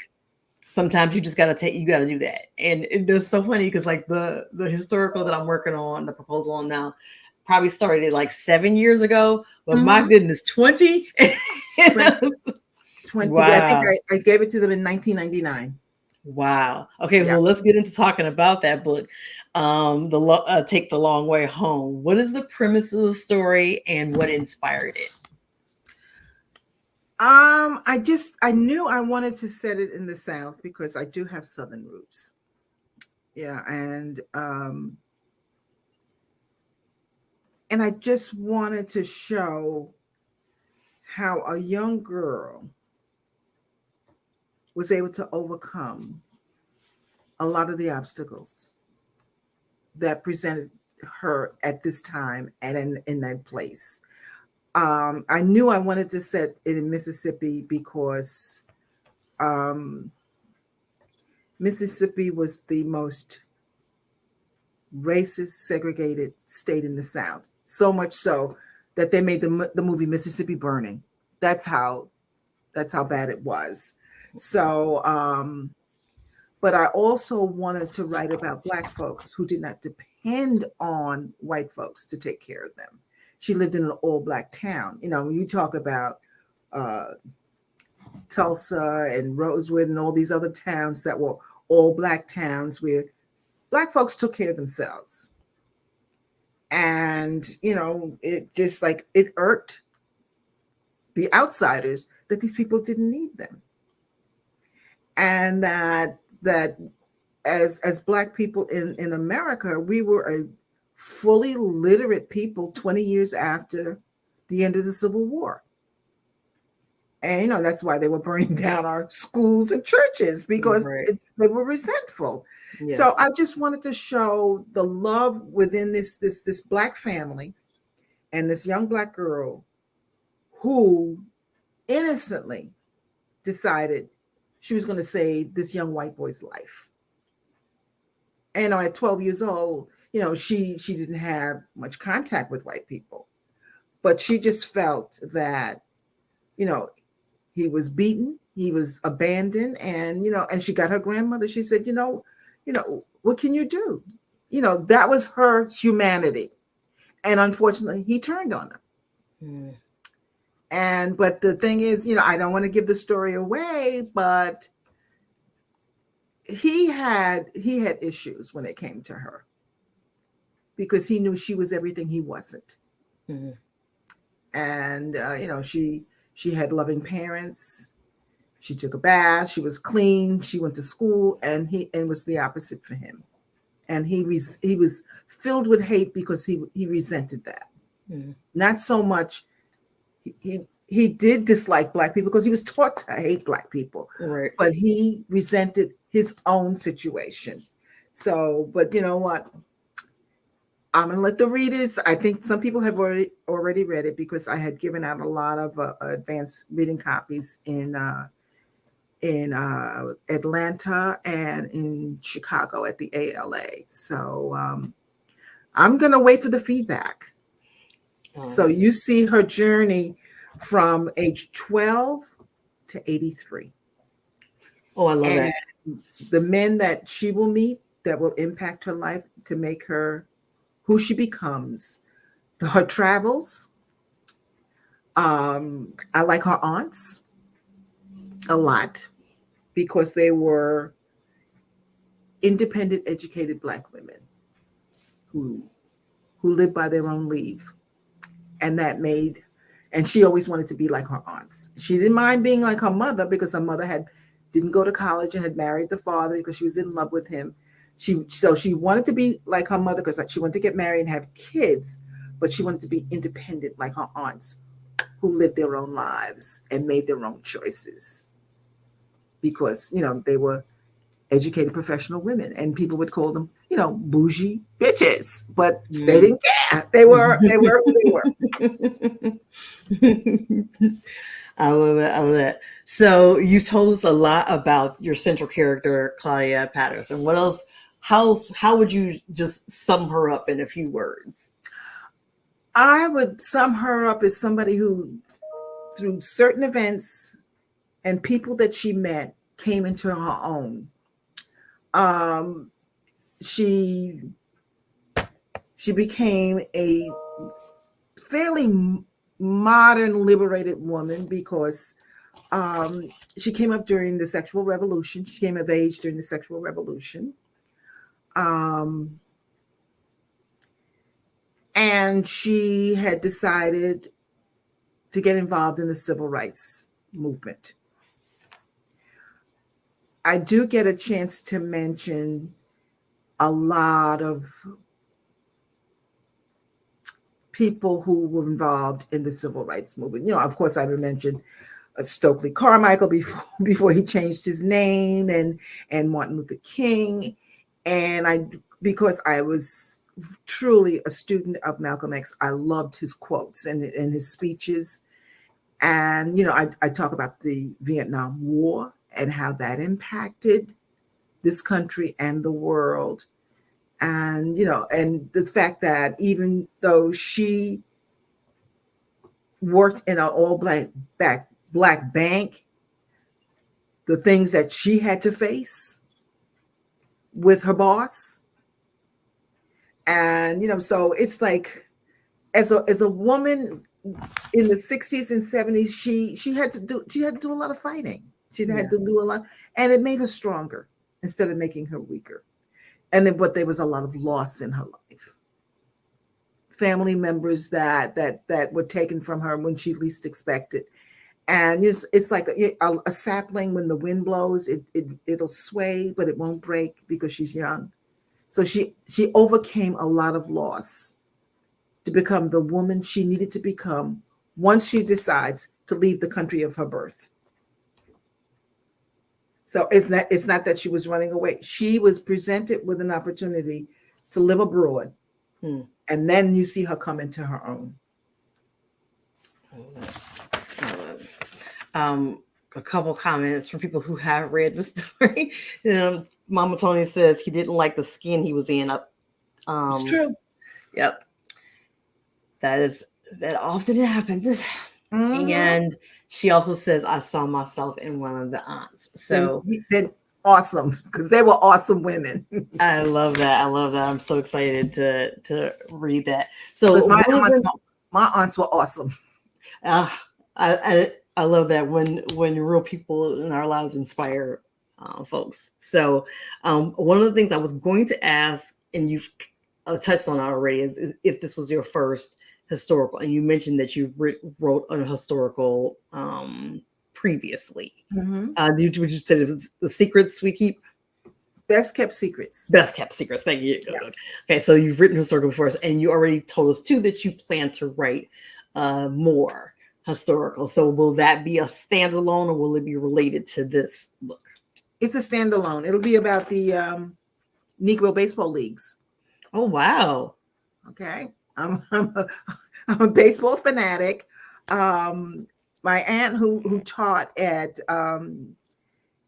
Sometimes you just got to do that. And it's so funny because like the historical that I'm working on, the proposal on now, probably started like 7 years ago, but Mm-hmm. my goodness, 20? 20. Wow. I think I gave it to them in 1999. Wow. Okay, Yeah. well, let's get into talking about that book. Take the Long Way Home. What is the premise of the story and what inspired it? I knew I wanted to set it in the South because I do have Southern roots. Yeah, and I just wanted to show how a young girl was able to overcome a lot of the obstacles that presented her at this time and in that place. I knew I wanted to set it in Mississippi because Mississippi was the most racist, segregated state in the South. So much so that they made the movie Mississippi Burning. That's how bad it was. So, but I also wanted to write about Black folks who did not depend on white folks to take care of them. She lived in an all Black town. You know, when you talk about uh, Tulsa and Rosewood and all these other towns that were all Black towns where Black folks took care of themselves. And, you know, it just like it irked the outsiders that these people didn't need them. And that as Black people in America, we were a fully literate people 20 years after the end of the Civil War. And, you know, that's why they were burning down our schools and churches, because Right. they were resentful. Yeah. So I just wanted to show the love within this Black family and this young Black girl who innocently decided she was going to save this young white boy's life. And, you know, at 12 years old, you know, she didn't have much contact with white people, but she just felt that, you know, he was beaten, he was abandoned, and, you know, and she got her grandmother. She said, you know, what can you do? You know, that was her humanity. And unfortunately, he turned on her. Mm. And, but the thing is, you know, I don't want to give the story away, but he had issues when it came to her because he knew she was everything he wasn't. Mm. And, you know, she had loving parents. She took a bath. She was clean. She went to school, and was the opposite for him. And he was filled with hate because he resented that. Mm. Not so much. He did dislike Black people because he was taught to hate Black people, Right. but he resented his own situation. So, but you know what? I'm going to let the readers, I think some people have already read it because I had given out a lot of advanced reading copies in Atlanta and in Chicago at the ALA. So I'm going to wait for the feedback. So you see her journey from age 12 to 83. Oh, I love and that. The men that she will meet that will impact her life to make her who she becomes, her travels. I like her aunts a lot because they were independent, educated Black women who lived by their own leave. And and she always wanted to be like her aunts. She didn't mind being like her mother because her mother didn't go to college and had married the father because she was in love with him. So she wanted to be like her mother because she wanted to get married and have kids, but she wanted to be independent like her aunts who lived their own lives and made their own choices because, you know, they were educated professional women and people would call them, you know, bougie bitches, but they didn't care. They were who they were. I love it. I love that. So you told us a lot about your central character, Claudia Patterson. What else? How would you just sum her up in a few words? I would sum her up as somebody who, through certain events and people that she met, came into her own. She became a fairly modern, liberated woman because she came up during the sexual revolution. She came of age during the sexual revolution. And she had decided to get involved in the civil rights movement. I do get a chance to mention a lot of people who were involved in the civil rights movement. You know, of course, I would mention Stokely Carmichael before he changed his name, and Martin Luther King. And because I was truly a student of Malcolm X. I loved his quotes and his speeches. And, I talk about the Vietnam War and how that impacted this country and the world. And, and the fact that even though she worked in an all black bank, the things that she had to face with her boss. And, so it's like, as a woman in the 60s and 70s, she had to do a lot of fighting. She had to do a lot, and it made her stronger instead of making her weaker. And then, but there was a lot of loss in her life. Family members that were taken from her when she least expected. And it's like a sapling. When the wind blows, it'll sway, but it won't break because she's young. So she overcame a lot of loss to become the woman she needed to become once she decides to leave the country of her birth. So it's not that she was running away. She was presented with an opportunity to live abroad. And then you see her come into her own. A couple comments from people who have read the story. Mama Tony says he didn't like the skin he was in. It's true. Yep. That often happens. And she also says, I saw myself in one of the aunts. So then awesome, because they were awesome women. I love that. I'm so excited to read that. So my aunts were awesome. I love that when real people in our lives inspire folks. So one of the things I was going to ask, and you've touched on it already, is if this was your first historical, and you mentioned that you wrote a historical previously. Would you say it was The Secrets We Keep? Best kept secrets. Best kept secrets. Thank you. Yeah. Okay, so you've written historical before us, and you already told us too that you plan to write more historical. So will that be a standalone, or will it be related to this book? It's a standalone. It'll be about the Negro baseball leagues. Oh wow! Okay, I'm a baseball fanatic. My aunt who taught at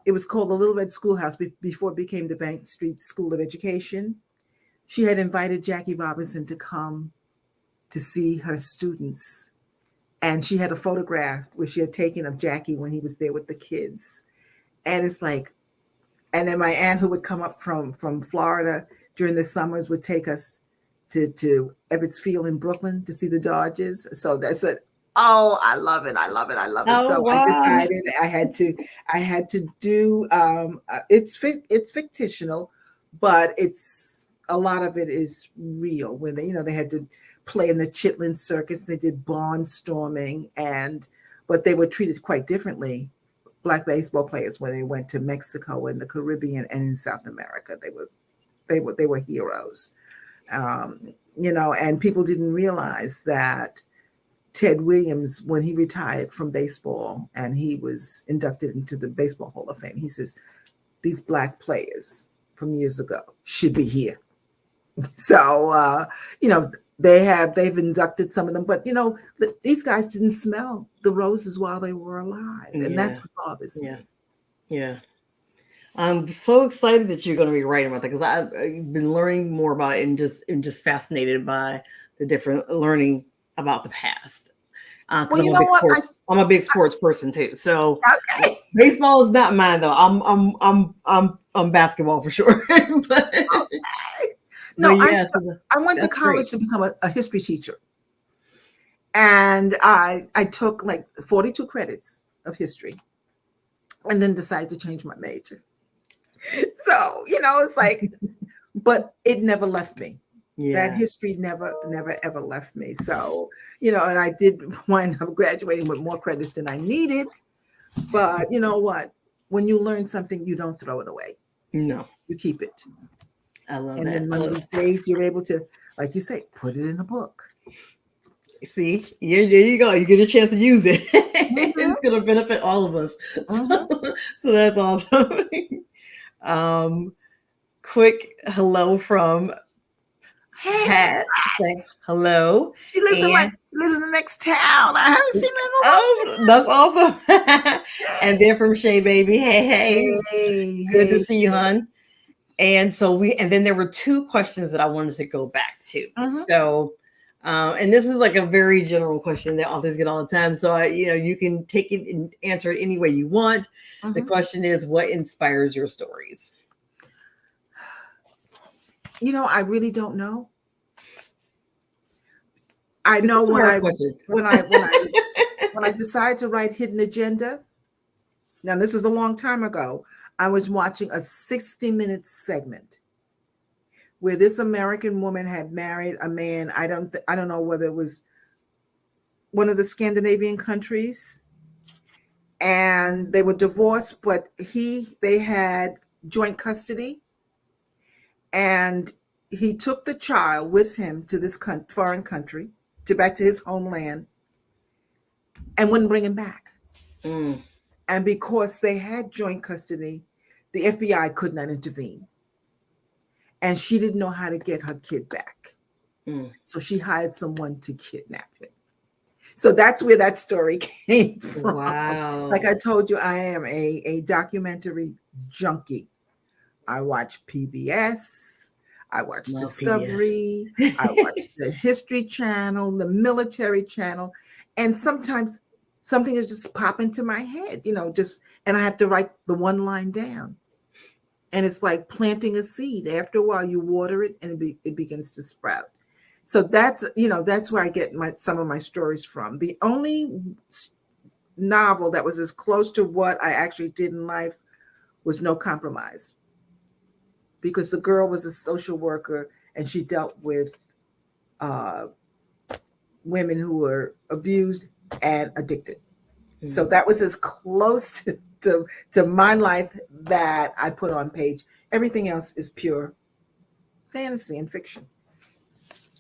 it was called the Little Red Schoolhouse before it became the Bank Street School of Education. She had invited Jackie Robinson to come to see her students. And she had a photograph where she had taken of Jackie when he was there with the kids. And it's like, and then my aunt who would come up from Florida during the summers would take us to Ebbets Field in Brooklyn to see the Dodgers. So that's it. Oh, I love it. Oh, so wow. I decided I had to do, it's fictional, but it's, a lot of it is real, where they had to play in the Chitlin Circus. They did barnstorming, but they were treated quite differently. Black baseball players, when they went to Mexico and the Caribbean and in South America, they were heroes. And people didn't realize that Ted Williams, when he retired from baseball and he was inducted into the Baseball Hall of Fame, he says, these Black players from years ago should be here. So, they've inducted some of them, but these guys didn't smell the roses while they were alive. And that's what bothers me. Yeah. I'm so excited that you're going to be writing about that, because I've been learning more about it and just fascinated by the different learning about the past. Well, you know what? I'm a big sports person too. So okay. Baseball is not mine though. I'm basketball for sure. But, okay. No, yeah, I went to college to become a history teacher. And I took like 42 credits of history and then decided to change my major. So, it's like, but it never left me. Yeah. That history never, ever left me. So, and I did wind up graduating with more credits than I needed. But you know what? When you learn something, you don't throw it away. No. You keep it. I love that. And then one of these days, you're able to, like you say, put it in a book. See, there you go. You get a chance to use it. It's going to benefit all of us. So that's awesome. Quick hello from Hey, Pat say hello. And she lives in the next town. I haven't seen her in a long oh, that's awesome. And then from Shay Baby, hey, hey, time. Hey, good to hey, see you, Shay. hon. And then there were two questions that I wanted to go back to. Mm-hmm, So, and this is like a very general question that authors get all the time. So, you can take it and answer it any way you want. The mm-hmm. question is, what inspires your stories? I really don't know. I It's know such a hard question. when I decided to write Hidden Agenda. Now, this was a long time ago. I was watching a 60-minute segment where this American woman had married a man. I don't know whether it was one of the Scandinavian countries, and they were divorced, but they had joint custody, and he took the child with him to this foreign country, to back to his homeland, and wouldn't bring him back. Mm, And because they had joint custody, the FBI could not intervene. And she didn't know how to get her kid back. mm. So she hired someone to kidnap him. So that's where that story came from. Like Wow. I told you, I am a documentary junkie. I watch PBS, I watch Love PBS. Discovery, I watch the History Channel, the Military Channel, and sometimes something will just pop into my head, and I have to write the one line down. And it's like planting a seed. After a while, you water it, and it begins to sprout. So that's where I get some of my stories from. The only novel that was as close to what I actually did in life was No Compromise, because the girl was a social worker and she dealt with uh, women who were abused and addicted. So Mm. that was as close to my life that I put on page. Everything else is pure fantasy and fiction.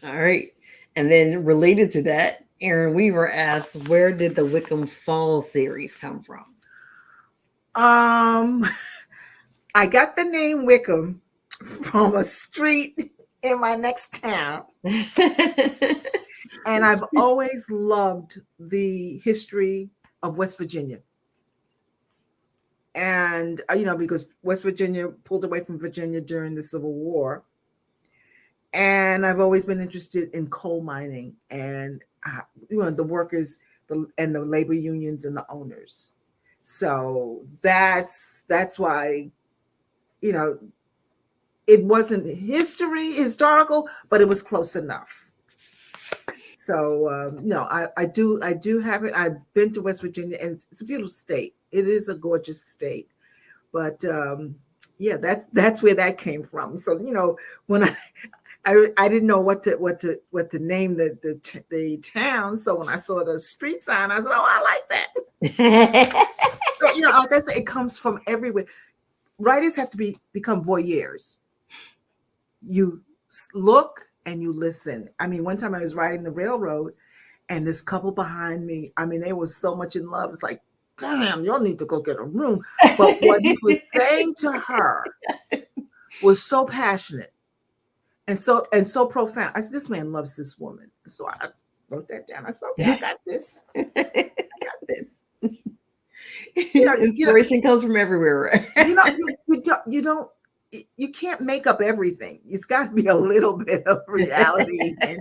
All right. And then related to that, Aaron Weaver asks, where did the Wickham Falls series come from? Um, I got the name Wickham from a street in my next town. And I've always loved the history of West Virginia. And, because West Virginia pulled away from Virginia during the Civil War. And I've always been interested in coal mining and, the workers and the labor unions and the owners. So that's why, you know, it wasn't historical, but it was close enough. So no, I do have it. I've been to West Virginia, and it's a beautiful state. It is a gorgeous state, but yeah, that's where that came from. So when I didn't know what to name the town. So when I saw the street sign, I said, oh, I like that. So like I said, it comes from everywhere. Writers have to become voyeurs. You look and you listen. I mean, one time I was riding the railroad, and this couple behind me, I mean, they were so much in love. It's like, damn, y'all need to go get a room. But what he was saying to her was so passionate and so profound. I said, this man loves this woman. So I wrote that down. I said, okay, I got this. I got this. Inspiration comes from everywhere. You can't make up everything. It's got to be a little bit of reality in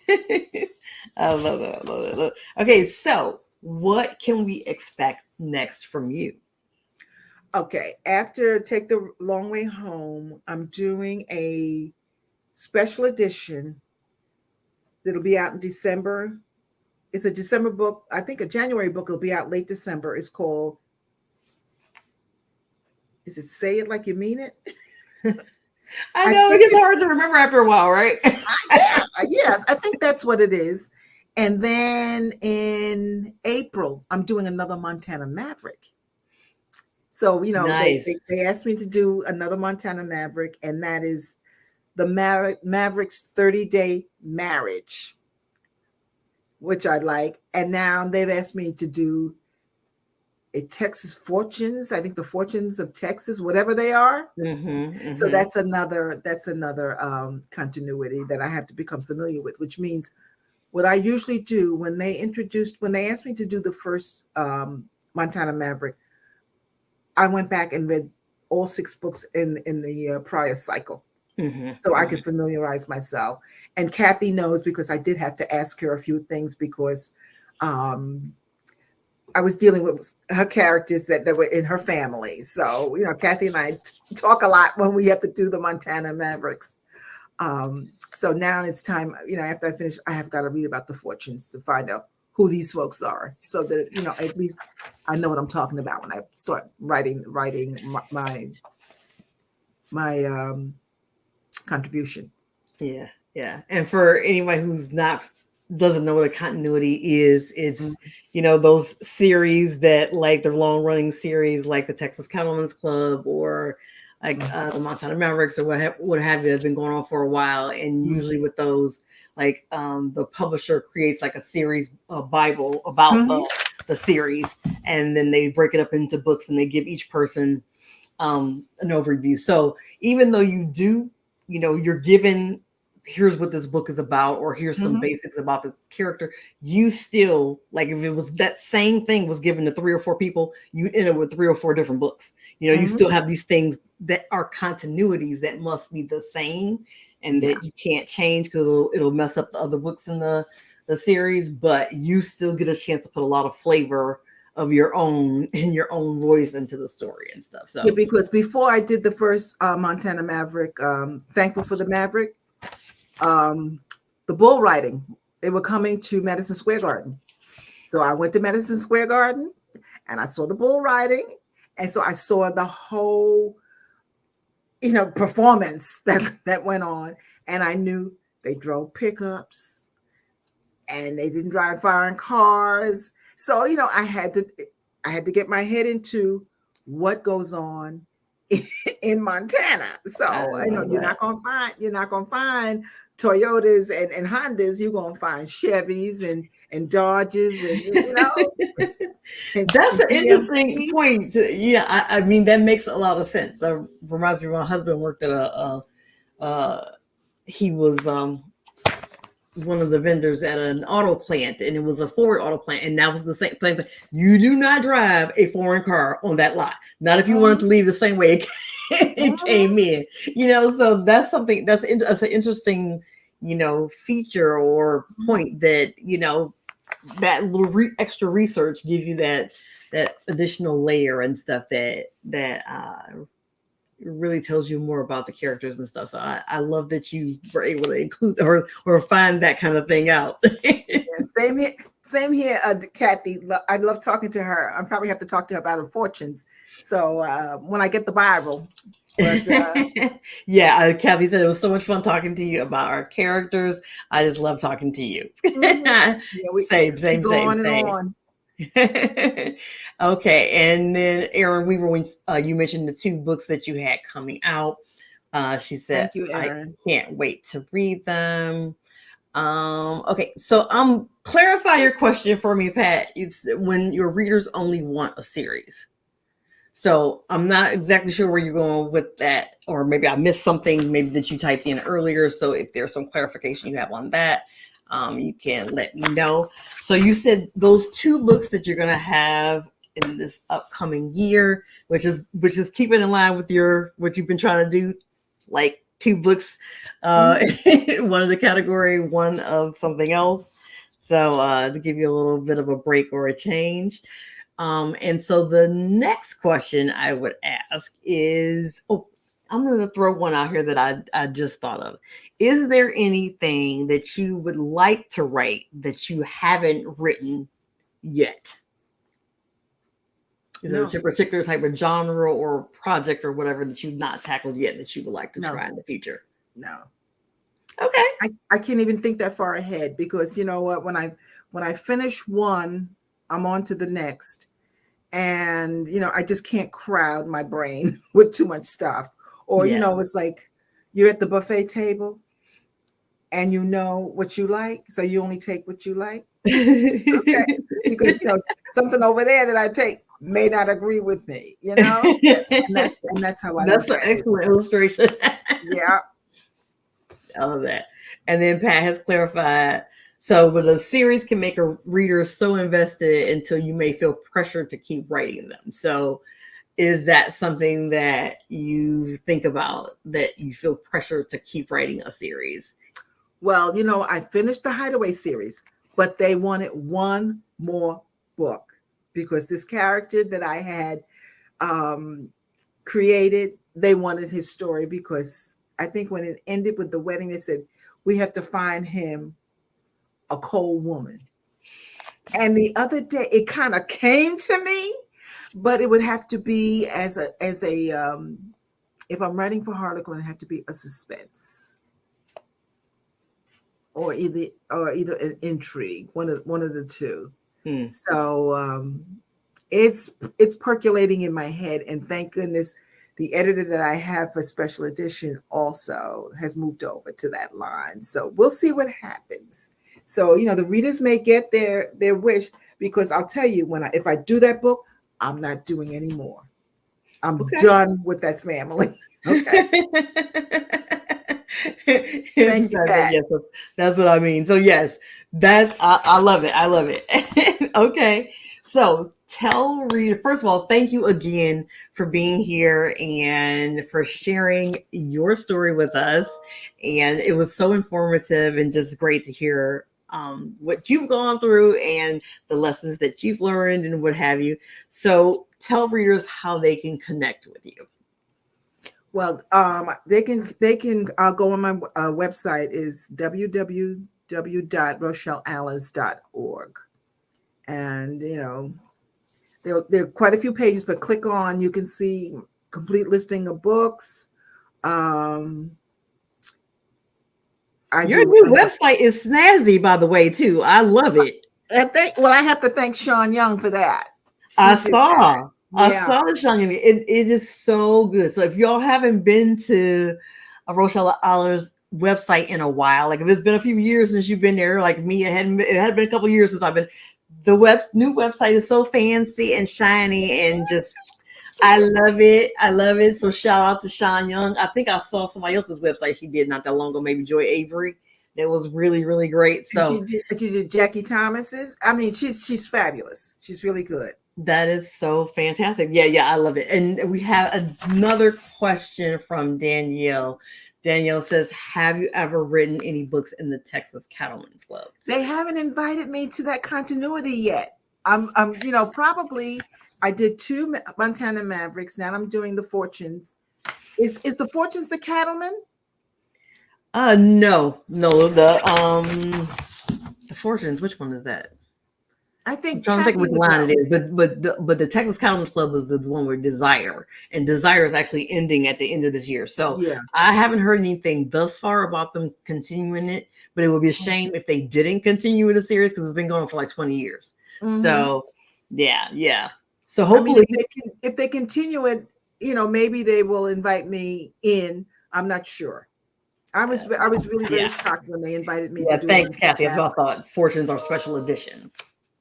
it. I love it. I love it. Love it. Okay, so what can we expect next from you? Okay, after Take the Long Way Home, I'm doing a special edition that'll be out in December. It's a December book. I think a January book will be out late December. It's called, is it Say It Like You Mean It? I know it gets hard to remember after a while, right? Yes, I think that's what it is. And then in April, I'm doing another Montana Maverick. So, Nice. they asked me to do another Montana Maverick, and that is the Maverick's 30-day marriage, which I like. And now they've asked me to do Texas Fortunes. I think the Fortunes of Texas, whatever they are. So that's another continuity that I have to become familiar with, which means what I usually do when they asked me to do the first Montana Maverick, I went back and read all 6 books in the prior cycle. So I could familiarize myself. And Kathy knows, because I did have to ask her a few things, because I was dealing with her characters that were in her family. So, Kathy and I talk a lot when we have to do the Montana Mavericks. So now it's time, after I finish, I have got to read about the Fortunes to find out who these folks are, so that, at least I know what I'm talking about when I start writing my contribution. Yeah. And for anybody who's doesn't know what a continuity is, it's those series that, like the long running series, like the Texas Cattlemen's Club, or like the Montana Mavericks, or what have you, have been going on for a while. And usually with those, like the publisher creates like a series, a Bible about the series, and then they break it up into books, and they give each person an overview. So even though you do, you're given, here's what this book is about, or here's some basics about the character, you still, like, if it was that same thing was given to 3 or 4 people, you end up with 3 or 4 different books. You still have these things that are continuities that must be the same, and that you can't change, because it'll mess up the other books in the series, but you still get a chance to put a lot of flavor of your own voice into the story and stuff. So because before I did the first Montana Maverick, Thankful for the Maverick, the bull riding, they were coming to Madison Square Garden. So I went to Madison Square Garden and I saw the bull riding. And so I saw the whole, performance that went on. And I knew they drove pickups and they didn't drive foreign cars. So, I had to get my head into what goes on in Montana. So I know you're not gonna find Toyotas and Hondas. You're gonna find Chevys and Dodges, and that's an interesting point. Yeah, I mean, that makes a lot of sense. That reminds me, my husband worked at he was one of the vendors at an auto plant, and it was a Ford auto plant, and that was the same thing. You do not drive a foreign car on that lot, not if you wanted to leave the same way it came in. So that's something that's an interesting feature or point, that that little extra research gives you that additional layer and stuff that really tells you more about the characters and stuff. So I love that you were able to include or find that kind of thing out. Same here, Kathy. I love talking to her. I probably have to talk to her about her fortunes. So when I get the Bible. But, yeah, Kathy said it was so much fun talking to you about our characters. I just love talking to you. Same. On. Okay, and then Erin Weaver, you mentioned the 2 books that you had coming out. She said, "Thank you, Erin. I can't wait to read them." Okay, so clarify your question for me, Pat. It's when your readers only want a series. So I'm not exactly sure where you're going with that, or maybe I missed something, maybe that you typed in earlier. So if there's some clarification you have on that, you can let me know. So you said those 2 books that you're going to have in this upcoming year, which is keeping in line with what you've been trying to do, like 2 books, one of the category, one of something else. So to give you a little bit of a break or a change. And so the next question I would ask is, I'm going to throw one out here that I just thought of. Is there anything that you would like to write that you haven't written yet? Is there a particular type of genre or project or whatever that you've not tackled yet that you would like to try in the future? No. Okay. I can't even think that far ahead, because you know what? When I finish one, I'm on to the next. And, I just can't crowd my brain with too much stuff. Or, it's like you're at the buffet table and you know what you like. So you only take what you like. Okay. Because, something over there that I take may not agree with me, you know, and that's how I That's look an at it. excellent illustration. Yeah. I love that. And then Pat has clarified. So, but a series can make a reader so invested until you may feel pressure to keep writing them. So, is that something that you think about, that you feel pressure to keep writing a series? Well, you know, I finished the Hideaway series, but they wanted one more book because this character that I had um, created, they wanted his story because I think when it ended with the wedding, they said, we have to find him a cold woman. And the other day, it kind of came to me, but it would have to be if I'm writing for Harlequin, it have to be a suspense or either an intrigue, one of the two. Hmm. So it's percolating in my head, and thank goodness the editor that I have for special edition also has moved over to that line. So we'll see what happens. So the readers may get their wish, because I'll tell you, if I do that book, I'm not doing any more. I'm Okay. done with that family. Okay. Thank you, Pat. Yes, that's what I mean. So yes, I love it. I love it. Okay. So tell reader, first of all, thank you again for being here and for sharing your story with us. And it was so informative and just great to hear what you've gone through and the lessons that you've learned and what have you. So tell readers how they can connect with you. Well, they can go on my website is www.rochellealers.org, and there are quite a few pages, but click on, you can see complete listing of books. Your new website is snazzy, by the way, too. I love it. I have to thank Sean Young for that. I She did that. saw. I Yeah. saw the Shang. It is so good. So if y'all haven't been to a Rochelle Alers website in a while, like if it's been a few years since you've been there, like me, it had been a couple years since I've been. The new website is so fancy and shiny and just I love it. I love it. So shout out to Sean Young. I think I saw somebody else's website she did not that long ago, maybe Joy Avery. That was really, really great. So she did Jackie Thomas's. I mean, she's fabulous. She's really good. that is so fantastic. Yeah, I love it. And we have another question from Danielle. Danielle says, have you ever written any books in the Texas Cattlemen's Club? They haven't invited me to that continuity yet. I'm probably I did 2 Montana Mavericks. Now I'm doing the Fortunes. Is the Fortunes the Cattlemen? No, the Fortunes. Which one is that? I I'm think trying to think Kathy which would line know. it is, but the Texas Cattlemen's Club is the one with Desire, and Desire is actually ending at the end of this year. So Yeah. I haven't heard anything thus far about them continuing it, but it would be a shame if they didn't continue with the series because it's been going for like 20 years. Mhm. So yeah. So I mean, hopefully, if they continue it, maybe they will invite me in. I'm not sure. I was really very shocked when they invited me to do thanks, Montana Kathy. That's what I Mavericks. thought. Fortunes are special edition.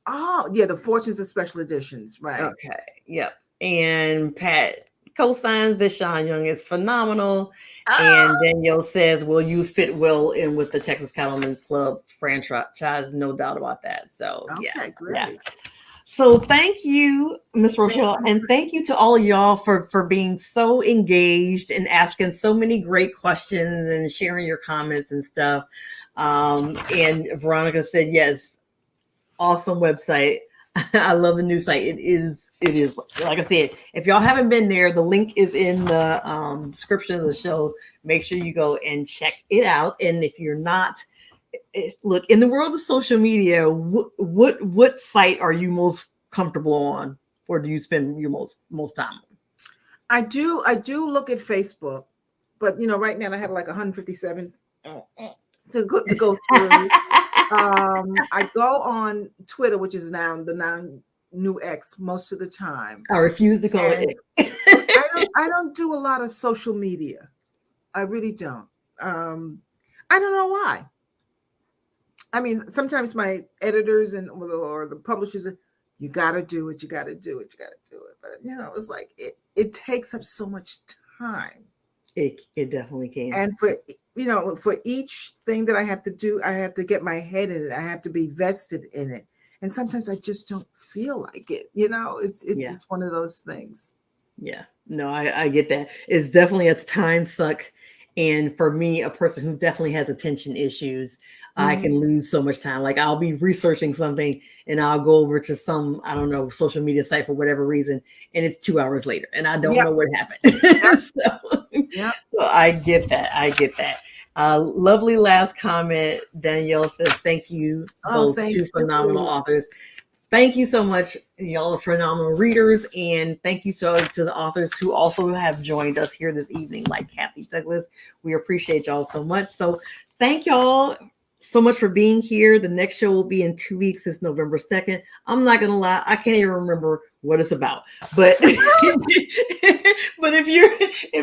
Oh, yeah, the Fortunes are special editions, right? Okay, yep. And Pat co-signs that Sean Young is phenomenal. And Danielle says, "Will you fit well in with the Texas Cattlemen's Club franchise?" No doubt about that. So Okay, great. yeah. So thank you, Miss Rochelle, and thank you to all of y'all for being so engaged and asking so many great questions and sharing your comments and stuff. And Veronica said, "Yes, awesome website." I love the new site. It is like I said, if y'all haven't been there, the link is in the description of the show. Make sure you go and check it out. And if you're not, look, in the world of social media, what site are you most comfortable on, or do you spend your most time on? I do look at Facebook, but right now I have like 157 to go through. I go on Twitter, which is now the new X, most of the time. I refuse to call it X. I don't do a lot of social media. I really don't. I don't know why. I mean, sometimes my editors or the publishers, You got to do it. You got to do it. You got to do it. But it was like it takes up so much time. It definitely can. And for each thing that I have to do, I have to get my head in it. I have to be vested in it. And sometimes I just don't feel like it. It's just one of those things. Yeah, no, I get that. It's definitely a time suck. And for me, a person who definitely has attention issues, I can lose so much time. Like I'll be researching something and I'll go over to some, I don't know, social media site for whatever reason. And it's 2 hours later and I don't know what happened. So I get that. I get that. Lovely last comment. Danielle says, thank you, both two phenomenal authors. Thank you so much. Y'all are phenomenal readers. And thank you so to the authors who also have joined us here this evening, like Kathy Douglas. We appreciate y'all so much. So thank y'all so much for being here. The next show will be in 2 weeks. It's November 2nd. I'm not going to lie. I can't even remember what it's about, but, but if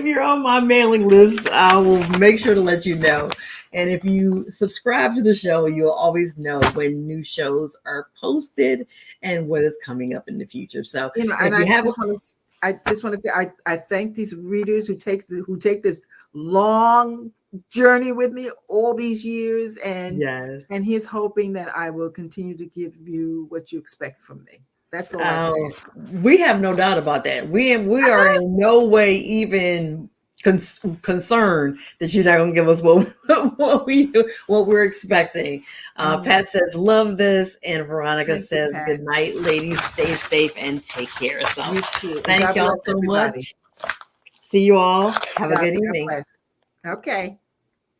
you're on my mailing list, I will make sure to let you know. And if you subscribe to the show, you'll always know when new shows are posted and what is coming up in the future. So, and I just want to say I thank these readers who take this long journey with me all these years, and he's hoping that I will continue to give you what you expect from me. That's all. We have no doubt about that. We are in no way even concerned that you're not going to give us what we're expecting. Pat says, love this. And Veronica says, good night, ladies. Stay safe and take care. So thank y'all so much. See you all. Have a good evening. Okay.